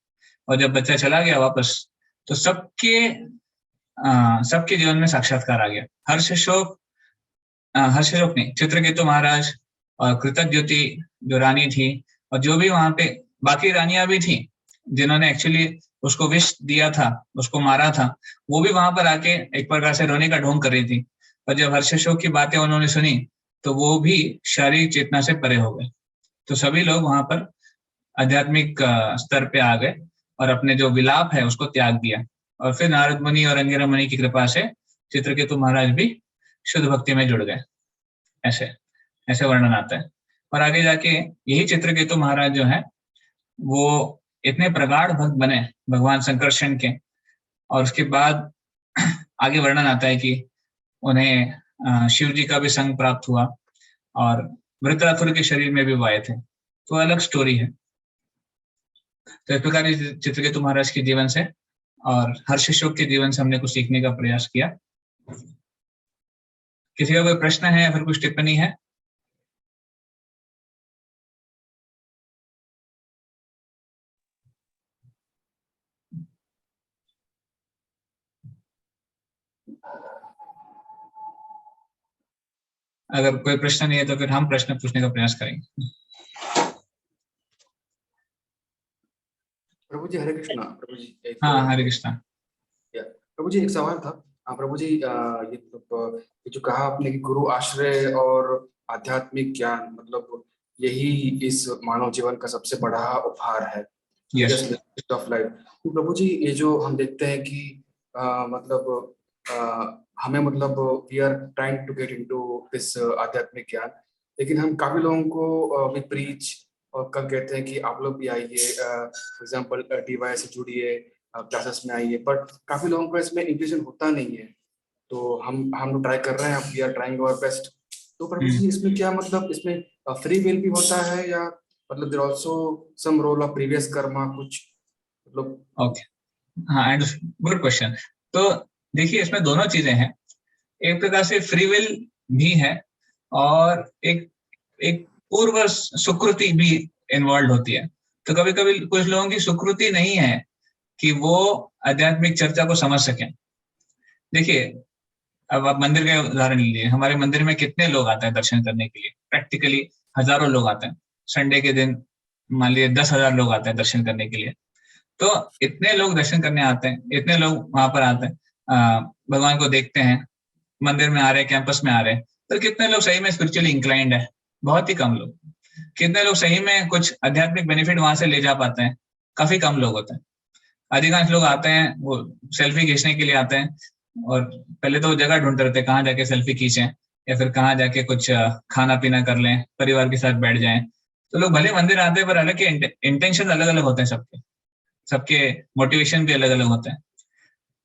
और जब बच्चा चला गया वापस तो सबके जीवन में साक्षात्कार आ गया। हर्ष शोक नहीं, चित्रकेतु महाराज और कृतज्योति जो रानी थी, और जो भी वहां पे बाकी रानियां भी थी जिन्होंने एक्चुअली उसको विष दिया था, उसको मारा था, वो भी वहां पर आके एक प्रकार से रोने का ढोंग कर रही थी। और जब हर्ष शोक की बातें उन्होंने सुनी तो वो भी शारीरिक चेतना से परे हो गए। तो सभी लोग वहां पर आध्यात्मिक स्तर पे आ गए और अपने जो विलाप है उसको त्याग दिया। और फिर नारद मुनि और अंगिरा मुनि की कृपा से चित्रकेतु महाराज भी शुद्ध भक्ति में जुड़ गए। ऐसे वर्णन आता है। और आगे जाके यही चित्रकेतु महाराज जो है वो इतने प्रगाढ़ भक्त बने भगवान संकर्षण के, और उसके बाद आगे वर्णन आता है कि उन्हें शिव जी का भी संग प्राप्त हुआ, और वृत्रासुर के शरीर में भी वो आए थे। तो अलग स्टोरी है। तो इस प्रकार चित्रकेतु महाराज के जीवन से और हर्ष शोक के जीवन से हमने कुछ सीखने का प्रयास किया। किसी का कोई प्रश्न है या फिर कुछ टिप्पणी है? अगर कोई प्रश्न नहीं है तो फिर हम प्रश्न पूछने का प्रयास करेंगे। प्रभु जी हरे कृष्णा। प्रभु जी हाँ, हरे कृष्णा। प्रभु जी एक सवाल था। प्रभु जी ये जो कहा आपने कि गुरु आश्रय और आध्यात्मिक ज्ञान मतलब यही इस मानव जीवन का सबसे बड़ा उपहार है, गिफ्ट ऑफ लाइफ। तो प्रभु जी ये जो हम देखते हैं कि हमें मतलब we are trying to get into this आध्यात्मिक ज्ञान, लेकिन हम काफी लोगों को वी प्रीच और कब कहते हैं कि आप लोग भी आइए, फॉर एग्जांपल DY से जुड़िए, क्लासेस में आइए, बट काफी लोगों को इसमें इंक्लूजन होता नहीं है। तो हम ट्राई कर रहे हैं, we are trying our best. तो प्रभु जी इसमें क्या मतलब इसमें फ्री विल भी होता है या मतलब there also some role of previous karma कुछ मतलब? ओके, हाँ, एंड गुड क्वेश्चन। तो देखिए इसमें दोनों चीजें हैं। एक प्रकार से फ्री विल भी है और एक पूर्व सुकृति भी इन्वॉल्व होती है। तो कभी कभी कुछ लोगों की सुकृति नहीं है कि वो आध्यात्मिक चर्चा को समझ सकें। देखिए अब आप मंदिर का उदाहरण लीजिए। हमारे मंदिर में कितने लोग आते हैं दर्शन करने के लिए? प्रैक्टिकली हजारों लोग आते हैं। संडे के दिन मान लीजिए 10,000 लोग आते हैं दर्शन करने के लिए। तो इतने लोग दर्शन करने आते हैं, इतने लोग वहां पर आते हैं, भगवान को देखते हैं, मंदिर में आ रहे हैं, कैंपस में आ रहे हैं। तो कितने लोग सही में स्पिरिचुअली इंक्लाइंड है? बहुत ही कम लोग। कितने लोग सही में कुछ आध्यात्मिक बेनिफिट वहां से ले जा पाते हैं? काफी कम लोग होते हैं। अधिकांश लोग आते हैं वो सेल्फी खींचने के लिए आते हैं, और पहले तो जगह ढूंढते रहते हैं कहाँ जाके सेल्फी खींचें, या फिर कहाँ जाके कुछ खाना पीना कर लें, परिवार के साथ बैठ जाएं। तो लोग भले मंदिर आते हैं पर हालांकि इंटेंशन अलग अलग होते हैं, सबके मोटिवेशन भी अलग अलग होते हैं।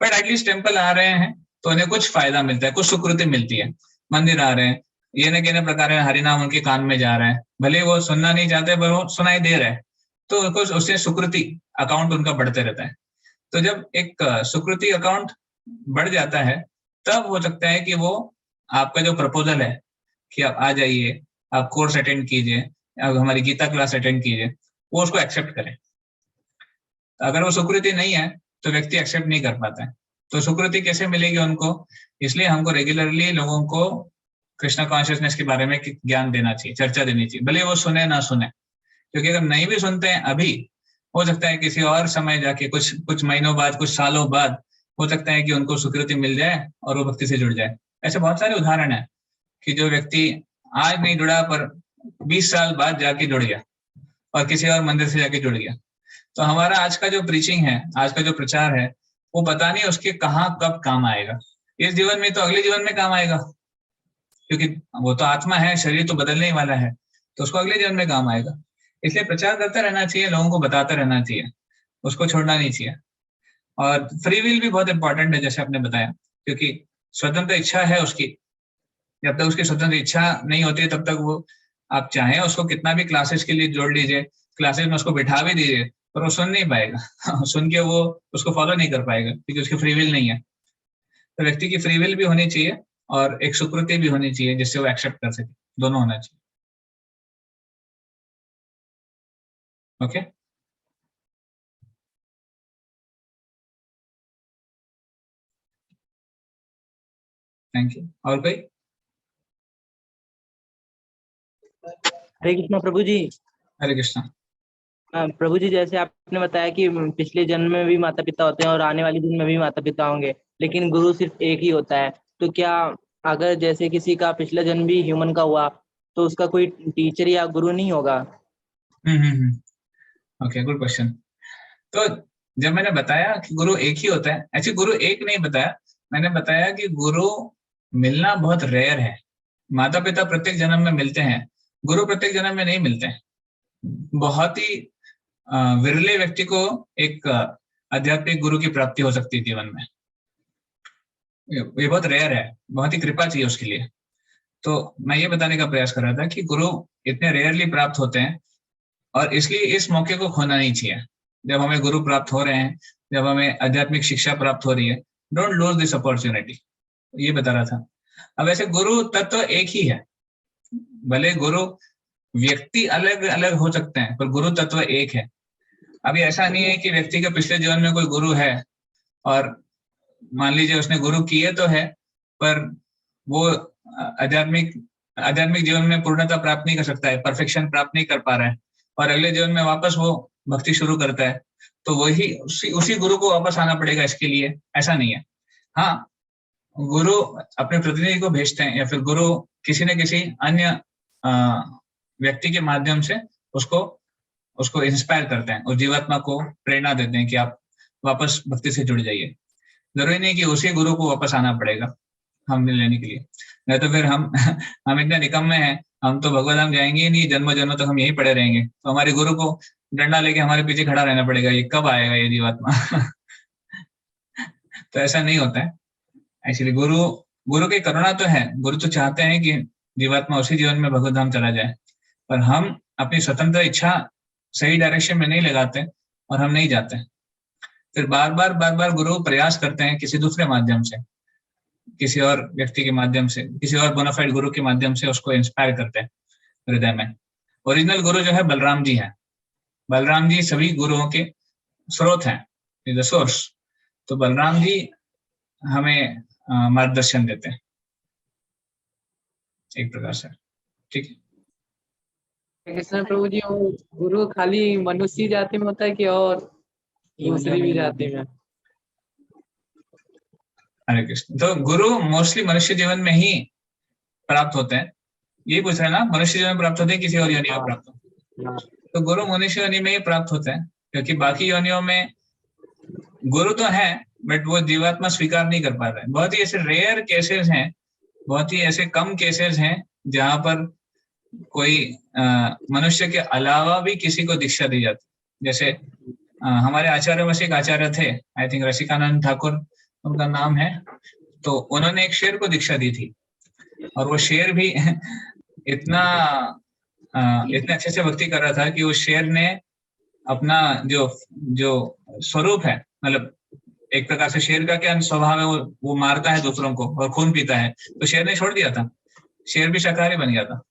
बट एटलीस्ट टेम्पल आ रहे हैं तो उन्हें कुछ फायदा मिलता है, कुछ सुकृति मिलती है। मंदिर आ रहे हैं, ये न कहने प्रकार हरिनाम उनके कान में जा रहा है, भले वो सुनना नहीं चाहते पर वो सुनाई दे रहा है, तो कुछ उससे सुकृति अकाउंट उनका बढ़ते रहता है। तो जब एक सुकृति अकाउंट बढ़ जाता है तब हो सकता है कि वो आपका जो प्रपोजल है कि आप आ जाइए, आप कोर्स अटेंड कीजिए, आप हमारी गीता क्लास अटेंड कीजिए, वो उसको एक्सेप्ट करें। अगर वो सुकृति नहीं है तो व्यक्ति एक्सेप्ट नहीं कर पाता है। तो सुकृति कैसे मिलेगी उनको? इसलिए हमको रेगुलरली लोगों को कृष्णा कॉन्शियसनेस के बारे में ज्ञान देना चाहिए, चर्चा देनी चाहिए, भले वो सुने ना सुने। क्योंकि अगर नहीं भी सुनते हैं अभी, हो सकता है किसी और समय जाके कुछ महीनों बाद, कुछ सालों बाद हो सकता है कि उनको सुकृति मिल जाए और वो भक्ति से जुड़ जाए। ऐसे बहुत सारे उदाहरण है कि जो व्यक्ति आज नहीं जुड़ा पर 20 साल बाद जाके जुड़ गया और किसी और मंदिर से जाके जुड़ गया। तो हमारा आज का जो प्रीचिंग है, आज का जो प्रचार है, वो पता नहीं उसके कहाँ कब काम आएगा। इस जीवन में तो अगले जीवन में काम आएगा, क्योंकि वो तो आत्मा है, शरीर तो बदलने ही वाला है, तो उसको अगले जीवन में काम आएगा। इसलिए प्रचार करता रहना चाहिए, लोगों को बताता रहना चाहिए, उसको छोड़ना नहीं चाहिए। और फ्री विल भी बहुत इंपॉर्टेंट है, जैसे आपने बताया, क्योंकि स्वतंत्र इच्छा है उसकी। जब तक उसकी स्वतंत्र इच्छा नहीं होती है तब तक वो, आप चाहें उसको कितना भी क्लासेस के लिए जोड़ लीजिए, क्लासेस में उसको बिठा भी दीजिए, पर वो सुन नहीं पाएगा सुन के वो उसको फॉलो नहीं कर पाएगा, क्योंकि उसकी फ्री विल नहीं है। तो व्यक्ति की फ्री विल भी होनी चाहिए और एक सुकृति भी होनी चाहिए जिससे वो एक्सेप्ट कर सके, दोनों होना चाहिए। Okay, thank you. और कोई? हरे कृष्णा प्रभु जी। हरे कृष्णा। प्रभु जी, जैसे आपने बताया कि पिछले जन्म में भी माता पिता होते हैं और आने वाले जन्म में भी माता पिता होंगे, लेकिन गुरु सिर्फ एक ही होता है। तो क्या अगर जैसे किसी का पिछला जन्म भी ह्यूमन का हुआ तो उसका कोई टीचर या गुरु नहीं होगा? Okay, good question. तो जब मैंने बताया कि गुरु एक ही होता है, एक्चुअली गुरु एक नहीं बताया, मैंने बताया कि गुरु मिलना बहुत रेयर है। माता पिता प्रत्येक जन्म में मिलते हैं, गुरु प्रत्येक जन्म में नहीं मिलते हैं। बहुत ही विरले व्यक्ति को एक आध्यात्मिक गुरु की प्राप्ति हो सकती है जीवन में। ये बहुत रेयर है, बहुत ही कृपा चाहिए उसके लिए। तो मैं ये बताने का प्रयास कर रहा था कि गुरु इतने रेयरली प्राप्त होते हैं, और इसलिए इस मौके को खोना नहीं चाहिए। जब हमें गुरु प्राप्त हो रहे हैं, जब हमें आध्यात्मिक शिक्षा प्राप्त हो रही है, डोंट लूज दिस अपॉर्चुनिटी, ये बता रहा था। अब ऐसे गुरु तत्व एक ही है, भले गुरु व्यक्ति अलग अलग हो सकते हैं, पर गुरु तत्व एक है। अभी ऐसा नहीं है कि व्यक्ति के पिछले जीवन में कोई गुरु है और मान लीजिए उसने गुरु किए तो है, पर वो आध्यात्मिक जीवन में पूर्णता प्राप्त नहीं कर सकता है, परफेक्शन प्राप्त नहीं कर पा रहा है, और अगले जीवन में वापस वो भक्ति शुरू करता है, तो वही उसी गुरु को वापस आना पड़ेगा इसके लिए, ऐसा नहीं है। हाँ, गुरु अपने प्रतिनिधि को भेजते हैं, या फिर गुरु किसी न किसी अन्य व्यक्ति के माध्यम से उसको इंस्पायर करते हैं, उस जीवात्मा को प्रेरणा देते हैं कि आप वापस भक्ति से जुड़ जाइए। जरूरी नहीं कि उसी गुरु को वापस आना पड़ेगा हमने लेने के लिए, नहीं तो फिर हम इतने निकम्मे हैं, हम तो भगवत धाम जाएंगे ही नहीं, जन्म जन्म तक हम यहीं पड़े रहेंगे। तो हमारे गुरु को डंडा लेके हमारे पीछे खड़ा रहना पड़ेगा, ये कब आएगा ये जीवात्मा तो ऐसा नहीं होता है। एक्चुअली गुरु की करुणा तो है, गुरु तो चाहते हैं कि जीवात्मा उसी जीवन में भगवत धाम चला जाए, पर हम अपनी स्वतंत्र इच्छा सही डायरेक्शन में नहीं लगाते और हम नहीं जाते। फिर बार बार गुरु प्रयास करते हैं किसी दूसरे माध्यम से, किसी और व्यक्ति के माध्यम से, किसी और बोनाफाइड गुरु के माध्यम से उसको इंस्पायर करते हैं हृदय में। ओरिजिनल गुरु जो है बलराम जी है, बलराम जी सभी गुरुओं के स्रोत हैं, द सोर्स। तो बलराम जी हमें मार्गदर्शन देते हैं एक प्रकार से, ठीक है। कृष्ण प्रभु जी, वो गुरु खाली मनुष्य जाति में होता है कि और दूसरी भी जाति में? हरे कृष्ण। तो गुरु मोस्टली मनुष्य जीवन में ही प्राप्त होते हैं, यही पूछ रहे हैं ना, मनुष्य जीवन में प्राप्त होते हैं किसी और योनि में प्राप्त होते हैं? तो गुरु मनुष्य योनि में ही प्राप्त होते हैं, क्योंकि बाकी योनियों में गुरु तो है बट वो जीवात्मा स्वीकार नहीं कर पाता है। बहुत ही ऐसे रेयर केसेस हैं, बहुत ही ऐसे कम केसेस हैं जहां पर कोई मनुष्य के अलावा भी किसी को दीक्षा दी जाती। जैसे हमारे आचार्य में से एक आचार्य थे, आई थिंक रसिकानंद ठाकुर उनका नाम है, तो उन्होंने एक शेर को दीक्षा दी थी, और वो शेर भी इतने अच्छे से भक्ति कर रहा था कि उस शेर ने अपना जो स्वरूप है, मतलब एक प्रकार से शेर का क्या स्वभाव है, वो मारता है दूसरों को और खून पीता है, तो शेर ने छोड़ दिया था, शेर भी शाकाहारी बन गया था।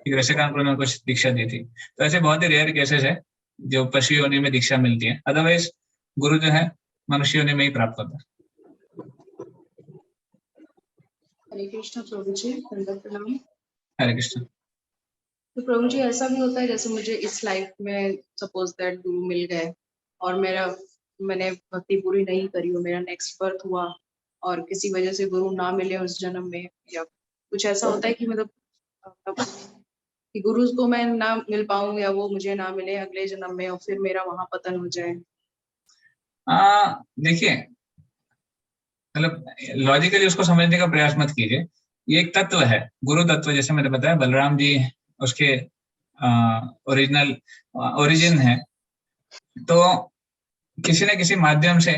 रसिकानंद ने कुछ दीक्षा दी थी। तो ऐसे बहुत ही रेयर केसेस है जो पशु योनि में दीक्षा मिलती है, अदरवाइज गुरु जो है मनुष्य योनि में ही प्राप्त होता है। हरे कृष्ण प्रभु जी, प्रणाम। हरे कृष्ण। तो प्रभु जी, ऐसा भी होता है जैसे मुझे इस लाइफ में सपोज दैट गुरु मिल गए और मैंने भक्ति पूरी नहीं करी हो, मेरा नेक्स्ट बर्थ हुआ और किसी वजह से गुरु ना मिले उस जन्म में, या कुछ ऐसा होता है कि मतलब कि गुरु को मैं ना मिल पाऊं या वो मुझे ना मिले अगले जन्म में और फिर मेरा वहां पतन हो जाए? देखिए, मतलब लॉजिकली उसको समझने का प्रयास मत कीजिए। ये एक तत्व है, गुरु तत्व, जैसे मैंने बताया बलराम जी उसके ओरिजिनल ओरिजिन है। तो किसी न किसी माध्यम से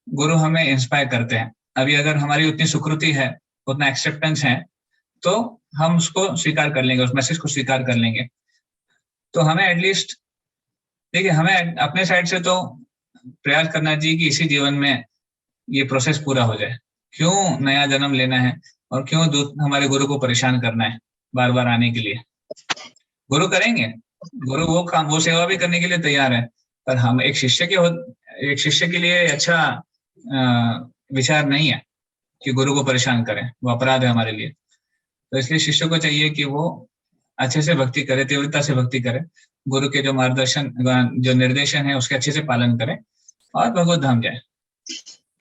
गुरु हमें इंस्पायर करते हैं। अभी अगर हमारी उतनी सुकृति है, उतना एक्सेप्टेंस है, तो हम उसको स्वीकार कर लेंगे, उस मैसेज को स्वीकार कर लेंगे। तो हमें एटलीस्ट, देखिए, हमें अपने साइड से तो प्रयास करना चाहिए कि इसी जीवन में ये प्रोसेस पूरा हो जाए। क्यों नया जन्म लेना है और क्यों हमारे गुरु को परेशान करना है बार बार आने के लिए? गुरु करेंगे, गुरु वो काम, वो सेवा भी करने के लिए तैयार है, पर हम एक शिष्य के लिए अच्छा विचार नहीं है कि गुरु को परेशान करें, वो अपराध है हमारे लिए। तो इसलिए शिष्य को चाहिए कि वो अच्छे से भक्ति करे, तीव्रता से भक्ति करे, गुरु के जो मार्गदर्शन, जो निर्देशन है उसके अच्छे से पालन करे और भगवत धाम जाए।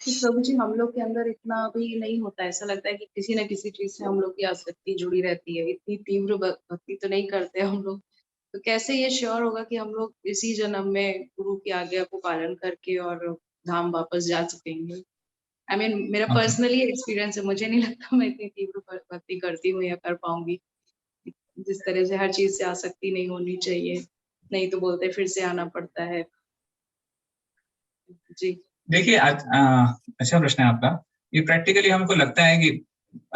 प्रभु जी, हम लोग के अंदर इतना भी नहीं होता, ऐसा लगता है कि किसी न किसी चीज से हम लोग की आसक्ति जुड़ी रहती है, इतनी तीव्र भक्ति तो नहीं करते हम लोग। तो कैसे ये श्योर होगा कि हम लोग इसी जन्म में गुरु की आज्ञा को पालन करके और धाम वापस जा सकेंगे? आई मीन मेरा Okay. पर्सनली एक्सपीरियंस है, मुझे नहीं लगता मैं इतनी तीव्र भक्ति करती हूँ या कर पाऊंगी। जिस तरह से हर चीज से आसक्ति नहीं होनी चाहिए, नहीं तो बोलते फिर से आना पड़ता है। जी। देखिए, अच्छा प्रश्न है आपका। ये प्रैक्टिकली हमको लगता है कि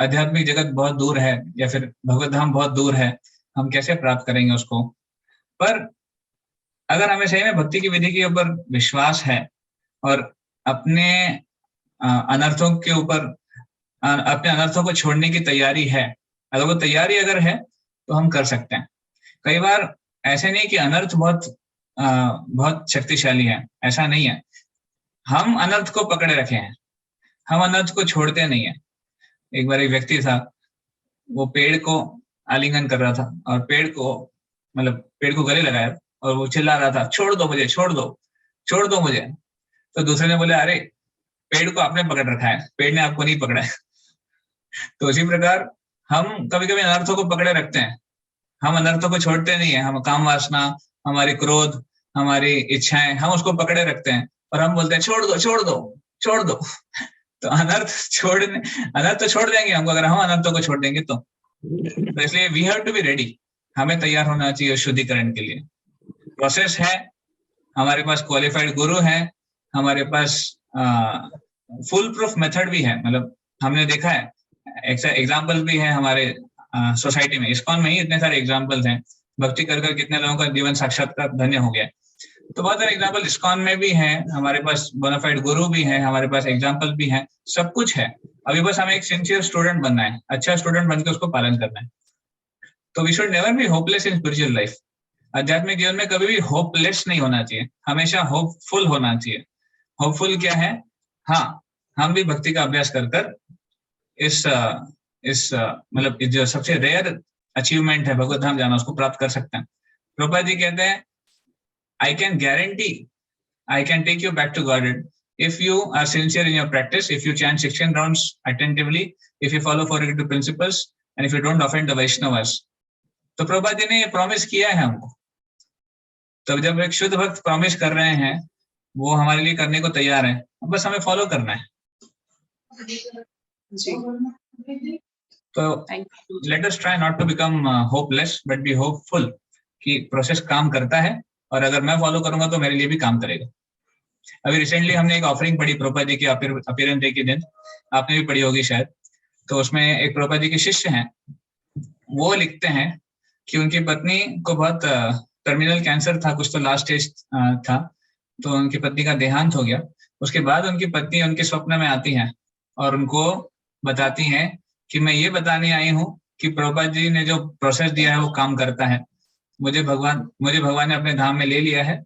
आध्यात्मिक जगत बहुत दूर है या फिर भगवत धाम बहुत दूर है, हम कैसे प्राप्त करेंगे उसको? पर अगर हमें सही में भक्ति की विधि के ऊपर विश्वास है और अपने अनर्थों के ऊपर, अपने अनर्थों को छोड़ने की तैयारी है, अगर वो तैयारी अगर है तो हम कर सकते हैं। कई बार ऐसे नहीं कि अनर्थ बहुत शक्तिशाली है, ऐसा नहीं है। हम अनर्थ को पकड़े रखे हैं, हम अनर्थ को छोड़ते नहीं है। एक बार एक व्यक्ति था, वो पेड़ को आलिंगन कर रहा था और पेड़ को गले लगाया और वो चिल्ला रहा था, छोड़ दो मुझे, छोड़ दो, छोड़ दो मुझे। तो दूसरे ने बोले, अरे पेड़ को आपने पकड़ रखा है, पेड़ ने आपको नहीं पकड़ा है। तो उसी प्रकार हम कभी कभी अनर्थों को पकड़े रखते हैं, हम अनर्थों को छोड़ते नहीं है। हम काम वासना, हमारी क्रोध, हमारी इच्छाएं, हम उसको पकड़े रखते हैं और हम बोलते हैं छोड़ दो, छोड़ दो, छोड़ दो। तो अनर्थ तो छोड़ देंगे हमको अगर हम अनर्थों को छोड़ देंगे तो इसलिए we have to be ready, हमें तैयार होना चाहिए शुद्धिकरण के लिए। प्रोसेस है, हमारे पास क्वालिफाइड गुरु है, हमारे पास फुल प्रूफ मेथड भी है। मतलब हमने देखा है, एग्जाम्पल भी है हमारे सोसाइटी में, इस्कॉन में ही इतने सारे एग्जाम्पल्स हैं। भक्ति कर कर कितने लोगों का जीवन साक्षात्कार धन्य हो गया। तो बहुत सारे एग्जाम्पल इस्कॉन में भी है, हमारे पास बोनाफाइड गुरु भी है, हमारे पास एग्जाम्पल भी है, सब कुछ है। अभी बस हमें एक सिंसियर स्टूडेंट बनना है, अच्छा स्टूडेंट बनकर उसको पालन करना है। तो we should never be hopeless in spiritual life. आध्यात्मिक जीवन में कभी भी होपलेस नहीं होना चाहिए, हमेशा होपफुल होना चाहिए। होपफुल क्या है? हाँ, हम भी भक्ति का अभ्यास कर कर इस मतलब जो सबसे रेयर अचीवमेंट है भगवत धाम जाना, उसको प्राप्त कर सकते हैं। प्रभुपाद जी कहते हैं, I can guarantee I can take you back to Godhead if you are sincere in your practice, if you chant 16 rounds attentively, if you follow 4 82 principles, and if you don't offend the Vaishnavas. तो प्रभुपाद जी ने ये promise किया है हमको। तो जब एक शुद्ध भक्त प्रॉमिस कर रहे हैं, वो हमारे लिए करने को तैयार है, बस हमें फॉलो करना है। जी। तो let us try not to become hopeless, but be hopeful कि प्रोसेस काम करता है और अगर मैं फॉलो करूंगा तो मेरे लिए भी काम करेगा। अभी रिसेंटली हमने एक ऑफरिंग पढ़ी प्रभुपाद जी की अपीयरेंस डे के दिन, आपने भी पढ़ी होगी शायद। तो उसमें एक प्रभुपाद जी के शिष्य हैं, वो लिखते हैं कि उनकी पत्नी को बहुत टर्मिनल कैंसर था, कुछ तो लास्ट स्टेज था, तो उनकी पत्नी का देहांत हो गया। उसके बाद उनकी पत्नी उनके स्वप्न में आती हैं और उनको बताती हैं कि मैं ये बताने आई हूँ कि प्रभुपाद जी ने जो प्रोसेस दिया है वो काम करता है, मुझे भगवान ने अपने धाम में ले लिया है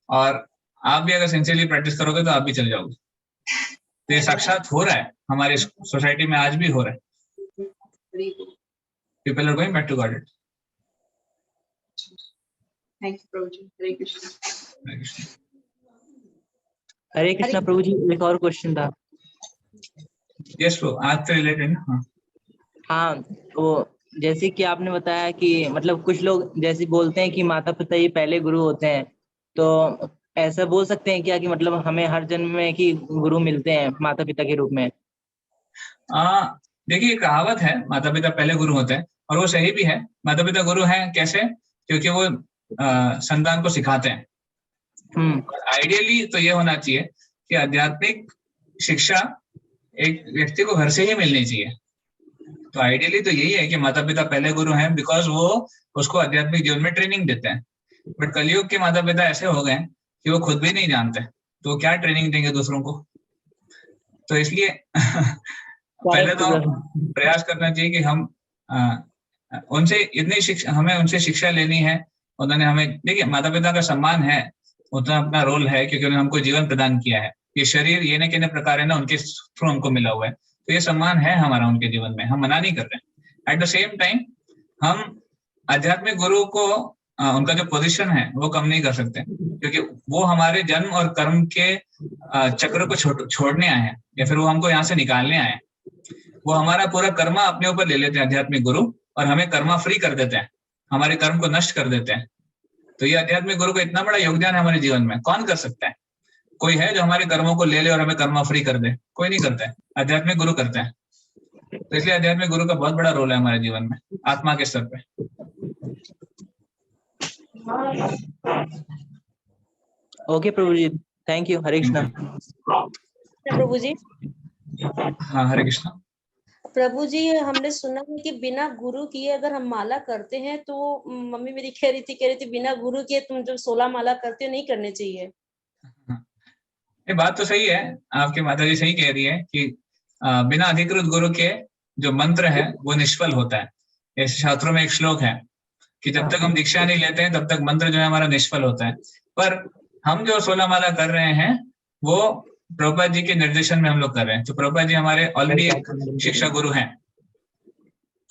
और आप भी अगर सिंसियरली प्रैक्टिस करोगे तो आप भी चल जाओगे। तो ये साक्षात हो रहा है, हमारी सोसाइटी में आज भी हो रहा है। People are going back to God. Thank you prabhu ji. Hare Krishna. Hare Krishna prabhu ji, एक और क्वेश्चन था। यस, आज से रिलेटेड। हाँ, हाँ, वो जैसे कि आपने बताया कि मतलब कुछ लोग जैसे बोलते हैं कि माता पिता ही पहले गुरु होते हैं, तो ऐसा बोल सकते हैं क्या कि मतलब हमें हर जन्म में कि गुरु मिलते हैं माता पिता के रूप में? देखिए, कहावत है माता पिता पहले गुरु होते हैं, और वो सही भी है। माता पिता गुरु हैं कैसे? क्योंकि वो संतान को सिखाते हैं। आइडियली तो ये होना चाहिए कि आध्यात्मिक शिक्षा एक व्यक्ति को घर से ही मिलनी चाहिए। तो आइडियली तो यही है कि माता पिता पहले गुरु हैं, बिकॉज वो उसको आध्यात्मिक जीवन में ट्रेनिंग देते हैं। बट कलयुग के माता पिता ऐसे हो गए कि वो खुद भी नहीं जानते, तो वो क्या ट्रेनिंग देंगे दूसरों को? तो इसलिए पहले तो प्रयास करना चाहिए कि हम उनसे इतनी शिक्षा, हमें उनसे शिक्षा लेनी है। उन्होंने हमें, देखिए, माता पिता का सम्मान है, उतना अपना रोल है, क्योंकि उन्होंने हमको जीवन प्रदान किया है। ये शरीर ये न किन्ने प्रकार है ना, उनके थ्रू हमको मिला हुआ है, तो ये सम्मान है हमारा उनके जीवन में, हम मना नहीं कर रहे। एट द सेम टाइम हम आध्यात्मिक गुरु को उनका जो पोजीशन है वो कम नहीं कर सकते, क्योंकि वो हमारे जन्म और कर्म के चक्र को छोड़ने आए हैं, या फिर वो हमको यहाँ से निकालने आए हैं। वो हमारा पूरा कर्मा अपने ऊपर ले लेते हैं आध्यात्मिक गुरु, और हमें कर्मा फ्री कर देते हैं, हमारे कर्म को नष्ट कर देते हैं। तो ये आध्यात्मिक गुरु का इतना बड़ा योगदान है हमारे जीवन में, कौन कर सकता है? कोई है जो हमारे कर्मों को ले ले और हमें कर्मा फ्री कर दे? कोई नहीं करता है, आध्यात्मिक गुरु करते हैं। तो इसलिए आध्यात्मिक गुरु का बहुत बड़ा रोल है हमारे जीवन में, आत्मा के स्तर पे। Okay prabhu ji, thank you. Hare Krishna. Prabhu ji. हाँ, हरे कृष्णा। प्रभु जी, हमने सुना है कि बिना गुरु किए अगर हम माला करते हैं तो मम्मी मेरी कह रही थी बिना गुरु किए तुम जो 16 माला करते हो नहीं करने चाहिए। ये बात तो सही है, आपकी माता जी सही कह रही है कि बिना अधिकृत गुरु के जो मंत्र है वो निष्फल होता है। ऐसे शास्त्रों में एक श्लोक है कि जब तक हम दीक्षा नहीं लेते हैं तब तक मंत्र जो है हमारा निष्फल होता है। पर हम जो 16 माला कर रहे हैं वो प्रभुपाद जी के निर्देशन में हम लोग कर रहे हैं। तो प्रभुपाद जी हमारे ऑलरेडी एक शिक्षा गुरु हैं,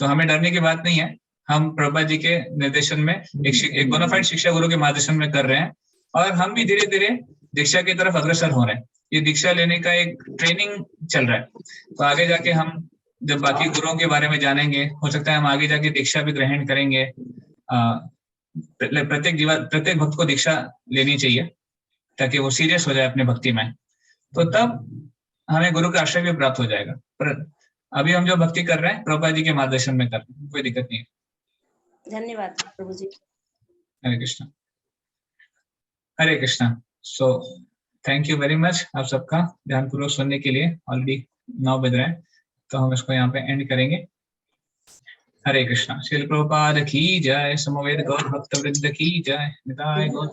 तो हमें डरने की बात नहीं है। हम प्रभुपाद जी के निर्देशन में एक बोनाफाइड शिक्षा गुरु के मार्गदर्शन में कर रहे हैं, और हम भी धीरे धीरे दीक्षा की तरफ अग्रसर हो रहे हैं। ये दीक्षा लेने का एक ट्रेनिंग चल रहा है, तो आगे जाके हम जब बाकी गुरुओं के बारे में जानेंगे, हो सकता है हम आगे जाके दीक्षा भी ग्रहण करेंगे। प्रत्येक भक्त को दीक्षा लेनी चाहिए ताकि वो सीरियस हो जाए अपने भक्ति में, तो तब हमें गुरु का आश्रय भी प्राप्त हो जाएगा। पर अभी हम जो भक्ति कर रहे हैं प्रभुपाद जी के मार्गदर्शन में कर रहे हैं, कोई दिक्कत नहीं है। धन्यवाद prabhu ji. Hare Krishna. Hare Krishna. So thank you very much आप सबका ध्यानपूर्वक सुनने के लिए। ऑलरेडी 9 बज रहे हैं, तो हम इसको यहाँ पे एंड करेंगे। हरे कृष्णा। श्रील प्रभुपाद की जय। समवेत गौर भक्त वृंद की जय। निताय गौर